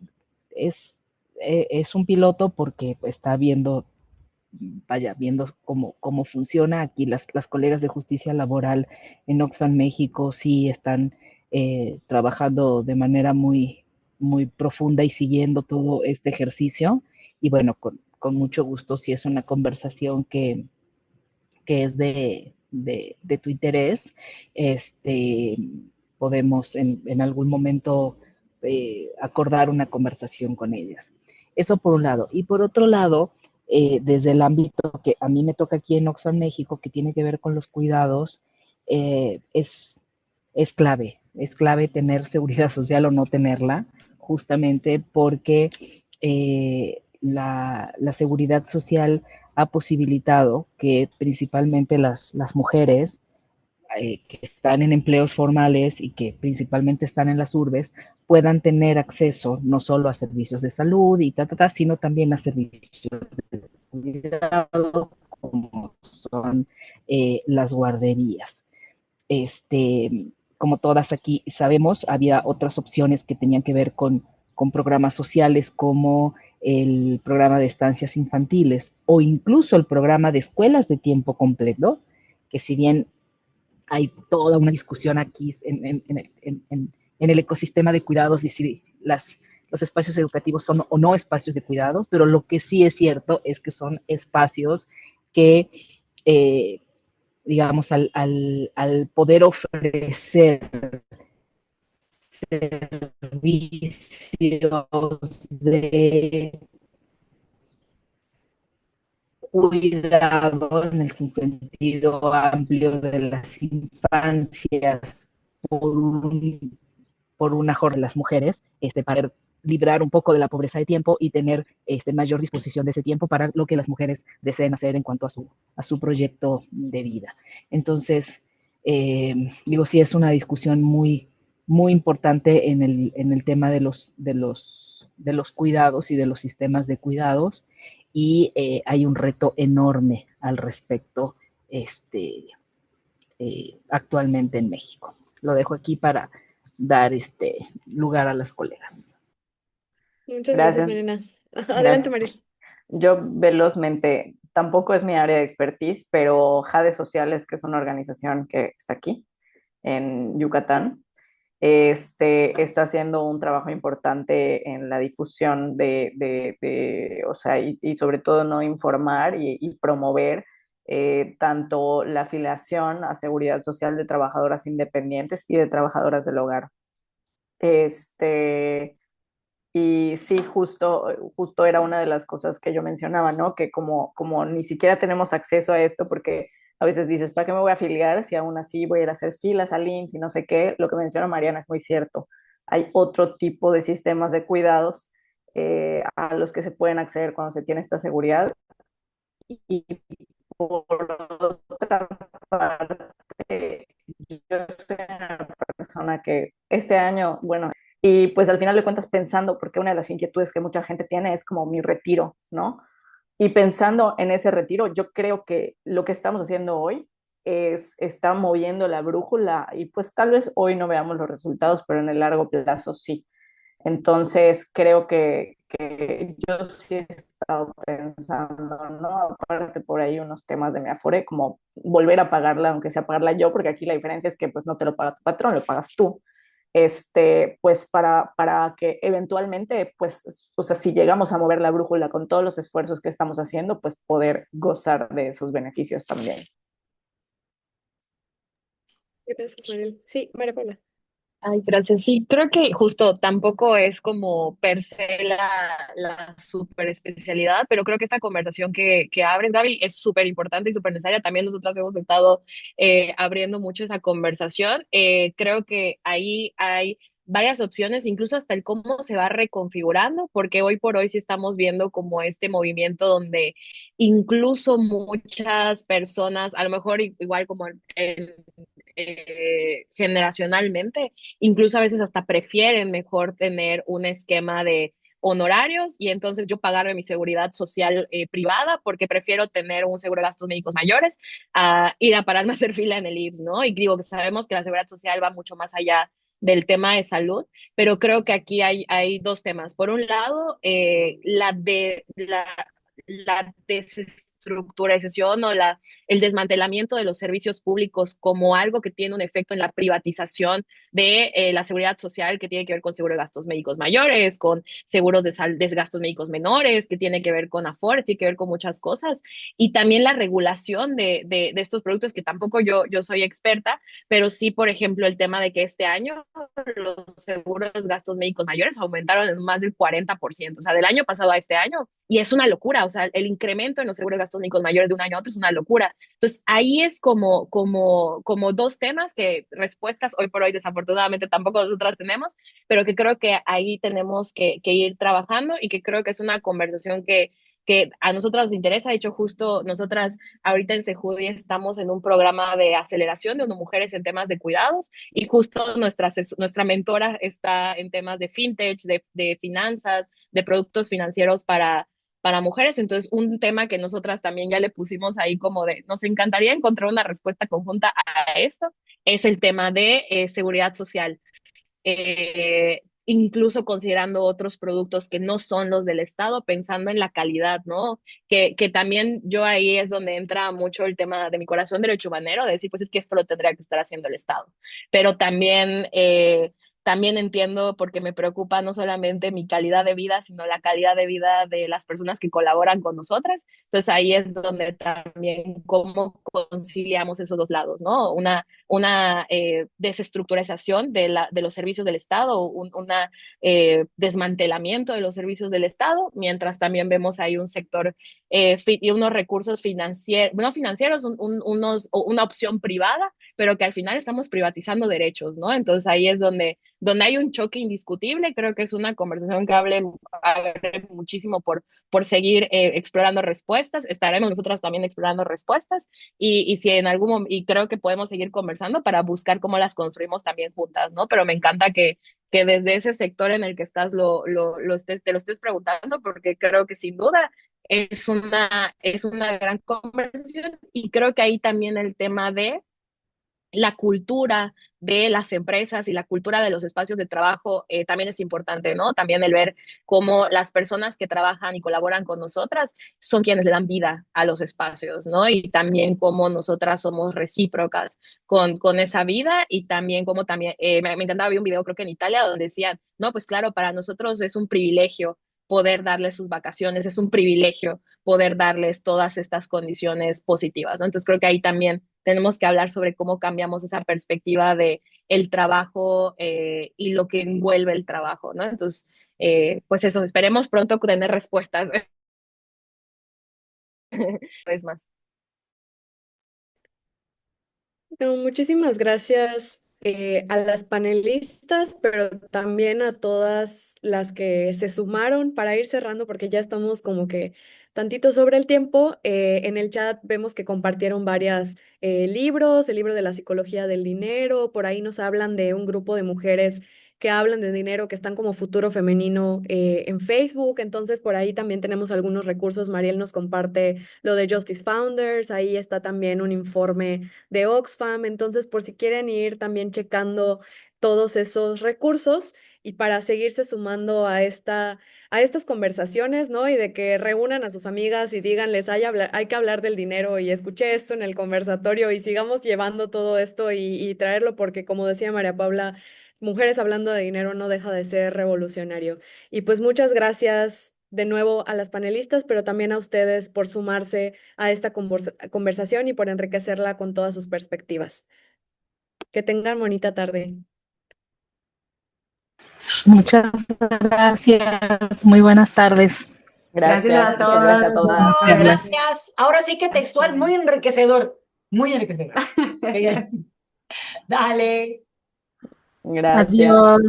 C: es, es un piloto porque está viendo, vaya, viendo cómo funciona. Aquí las colegas de justicia laboral en Oxfam México sí están trabajando de manera muy profunda y siguiendo todo este ejercicio. Y bueno, con mucho gusto, si es una conversación que es de tu interés, podemos en algún momento acordar una conversación con ellas. Eso por un lado. Y por otro lado, desde el ámbito que a mí me toca aquí en Oxfam, México, que tiene que ver con los cuidados, eh, es, es clave tener seguridad social o no tenerla, justamente porque la seguridad social ha posibilitado que principalmente las mujeres que están en empleos formales y que principalmente están en las urbes puedan tener acceso no solo a servicios de salud y sino también a servicios de cuidado, como son las guarderías. Como todas aquí sabemos, había otras opciones que tenían que ver con programas sociales como el programa de estancias infantiles o incluso el programa de escuelas de tiempo completo, que si bien hay toda una discusión aquí en el ecosistema de cuidados y si los espacios educativos son o no espacios de cuidados, pero lo que sí es cierto es que son espacios que eh, digamos, al poder ofrecer servicios de cuidado en el sentido amplio de las infancias por una jornada de las mujeres, para librar un poco de la pobreza de tiempo y tener mayor disposición de ese tiempo para lo que las mujeres deseen hacer en cuanto a su proyecto de vida. Entonces, digo, sí es una discusión muy importante en el tema de los cuidados y de los sistemas de cuidados y hay un reto enorme al respecto actualmente en México. Lo dejo aquí para dar lugar a las colegas.
A: Muchas gracias,
B: Gracias,
A: Mariana. Adelante,
B: gracias.
A: Mariel.
B: Yo velozmente, tampoco es mi área de expertise, pero Jade Sociales, que es una organización que está aquí en Yucatán, está haciendo un trabajo importante en la difusión o sea, y sobre todo no informar y promover tanto la afiliación a seguridad social de trabajadoras independientes y de trabajadoras del hogar. Este, y sí, justo era una de las cosas que yo mencionaba, ¿no? Que como ni siquiera tenemos acceso a esto, porque a veces dices, ¿para qué me voy a afiliar si aún así voy a ir a hacer filas al IMSS y no sé qué? Lo que menciona Mariana es muy cierto. Hay otro tipo de sistemas de cuidados a los que se pueden acceder cuando se tiene esta seguridad. Y por otra parte, yo soy una persona que este año, bueno, y pues al final de cuentas pensando, porque una de las inquietudes que mucha gente tiene es como mi retiro, ¿no? Y pensando en ese retiro, yo creo que lo que estamos haciendo hoy está moviendo la brújula y pues tal vez hoy no veamos los resultados, pero en el largo plazo sí. Entonces, creo que yo sí he estado pensando, ¿no? Aparte por ahí unos temas de mi Afore, como volver a pagarla, aunque sea pagarla yo, porque aquí la diferencia es que pues no te lo paga tu patrón, lo pagas tú. Pues para que eventualmente, pues, o sea, si llegamos a mover la brújula con todos los esfuerzos que estamos haciendo, pues poder gozar de esos beneficios también.
A: Gracias, Mariel. Sí, María Paula.
D: Ay, gracias. Sí, creo que justo tampoco es como per se la super especialidad, pero creo que esta conversación que abres, Gaby, es súper importante y súper necesaria. También nosotras hemos estado abriendo mucho esa conversación. Creo que ahí hay varias opciones, incluso hasta el cómo se va reconfigurando, porque hoy por hoy sí estamos viendo como este movimiento donde incluso muchas personas, a lo mejor igual como generacionalmente, incluso a veces hasta prefieren mejor tener un esquema de honorarios y entonces yo pagarme mi seguridad social privada porque prefiero tener un seguro de gastos médicos mayores a ir a pararme a hacer fila en el IMSS, ¿no? Y digo que sabemos que la seguridad social va mucho más allá del tema de salud, pero creo que aquí hay dos temas. Por un lado, la desestructuración o el desmantelamiento de los servicios públicos como algo que tiene un efecto en la privatización de la seguridad social, que tiene que ver con seguro de gastos médicos mayores, con seguros de gastos médicos menores, que tiene que ver con Afore, tiene que ver con muchas cosas, y también la regulación de estos productos, que tampoco yo soy experta, pero sí, por ejemplo, el tema de que este año los seguros de gastos médicos mayores aumentaron en más del 40%, o sea, del año pasado a este año, y es una locura, o sea, el incremento en los seguros de gastos médicos mayores de un año a otro es una locura. Entonces, ahí es como dos temas que respuestas hoy por hoy desafortunadamente tampoco nosotras tenemos, pero que creo que ahí tenemos que ir trabajando y que creo que es una conversación que a nosotras nos interesa. De hecho, justo nosotras ahorita en Sejudi estamos en un programa de aceleración de mujeres en temas de cuidados y justo nuestra mentora está en temas de fintech, de finanzas, de productos financieros para mujeres. Entonces, un tema que nosotras también ya le pusimos ahí como de, nos encantaría encontrar una respuesta conjunta a esto, es el tema de seguridad social. Incluso considerando otros productos que no son los del Estado, pensando en la calidad, ¿no? Que también yo ahí es donde entra mucho el tema de mi corazón derechohabanero, de decir, pues es que esto lo tendría que estar haciendo el Estado. Pero también entiendo porque me preocupa no solamente mi calidad de vida, sino la calidad de vida de las personas que colaboran con nosotras. Entonces ahí es donde también cómo conciliamos esos dos lados, ¿no? Una desestructuración de los servicios del Estado, una desmantelamiento de los servicios del Estado, mientras también vemos ahí un sector y unos recursos financieros, no financieros, una opción privada, pero que al final estamos privatizando derechos, ¿no? Entonces ahí es donde hay un choque indiscutible. Creo que es una conversación que abre muchísimo por seguir explorando respuestas. Estaremos nosotras también explorando respuestas y si en algún momento, y creo que podemos seguir conversando para buscar cómo las construimos también juntas, ¿no? Pero me encanta que desde ese sector en el que estás te lo estés preguntando, porque creo que sin duda es una gran conversación y creo que ahí también el tema de la cultura de las empresas y la cultura de los espacios de trabajo también es importante, ¿no? También el ver cómo las personas que trabajan y colaboran con nosotras son quienes le dan vida a los espacios, ¿no? Y también cómo nosotras somos recíprocas con esa vida y también cómo también, me encantaba, vi un video creo que en Italia donde decían, no, pues claro, para nosotros es un privilegio poder darles sus vacaciones, es un privilegio poder darles todas estas condiciones positivas, ¿no? Entonces creo que ahí también tenemos que hablar sobre cómo cambiamos esa perspectiva de el trabajo y lo que envuelve el trabajo, ¿no? Entonces, pues eso, esperemos pronto tener respuestas. Es más.
A: No, muchísimas gracias a las panelistas, pero también a todas las que se sumaron para ir cerrando, porque ya estamos como que tantito sobre el tiempo. En el chat vemos que compartieron varios libros, el libro de la psicología del dinero, por ahí nos hablan de un grupo de mujeres que hablan de dinero, que están como Futuro Femenino en Facebook, entonces por ahí también tenemos algunos recursos. Mariel nos comparte lo de Justice Founders, ahí está también un informe de Oxfam, entonces por si quieren ir también checando todos esos recursos y para seguirse sumando a estas conversaciones, ¿no? Y de que reúnan a sus amigas y díganles, hay que hablar del dinero y escuché esto en el conversatorio y sigamos llevando todo esto y traerlo porque como decía María Paula, mujeres hablando de dinero no deja de ser revolucionario. Y pues muchas gracias de nuevo a las panelistas, pero también a ustedes por sumarse a esta conversación y por enriquecerla con todas sus perspectivas. Que tengan bonita tarde.
C: Muchas gracias. Muy buenas tardes.
E: Gracias a
B: Muchas gracias a
E: todas.
B: todas.
F: Gracias. Ahora sí que textual, muy enriquecedor. Muy enriquecedor. Dale.
B: Gracias.
C: Adiós.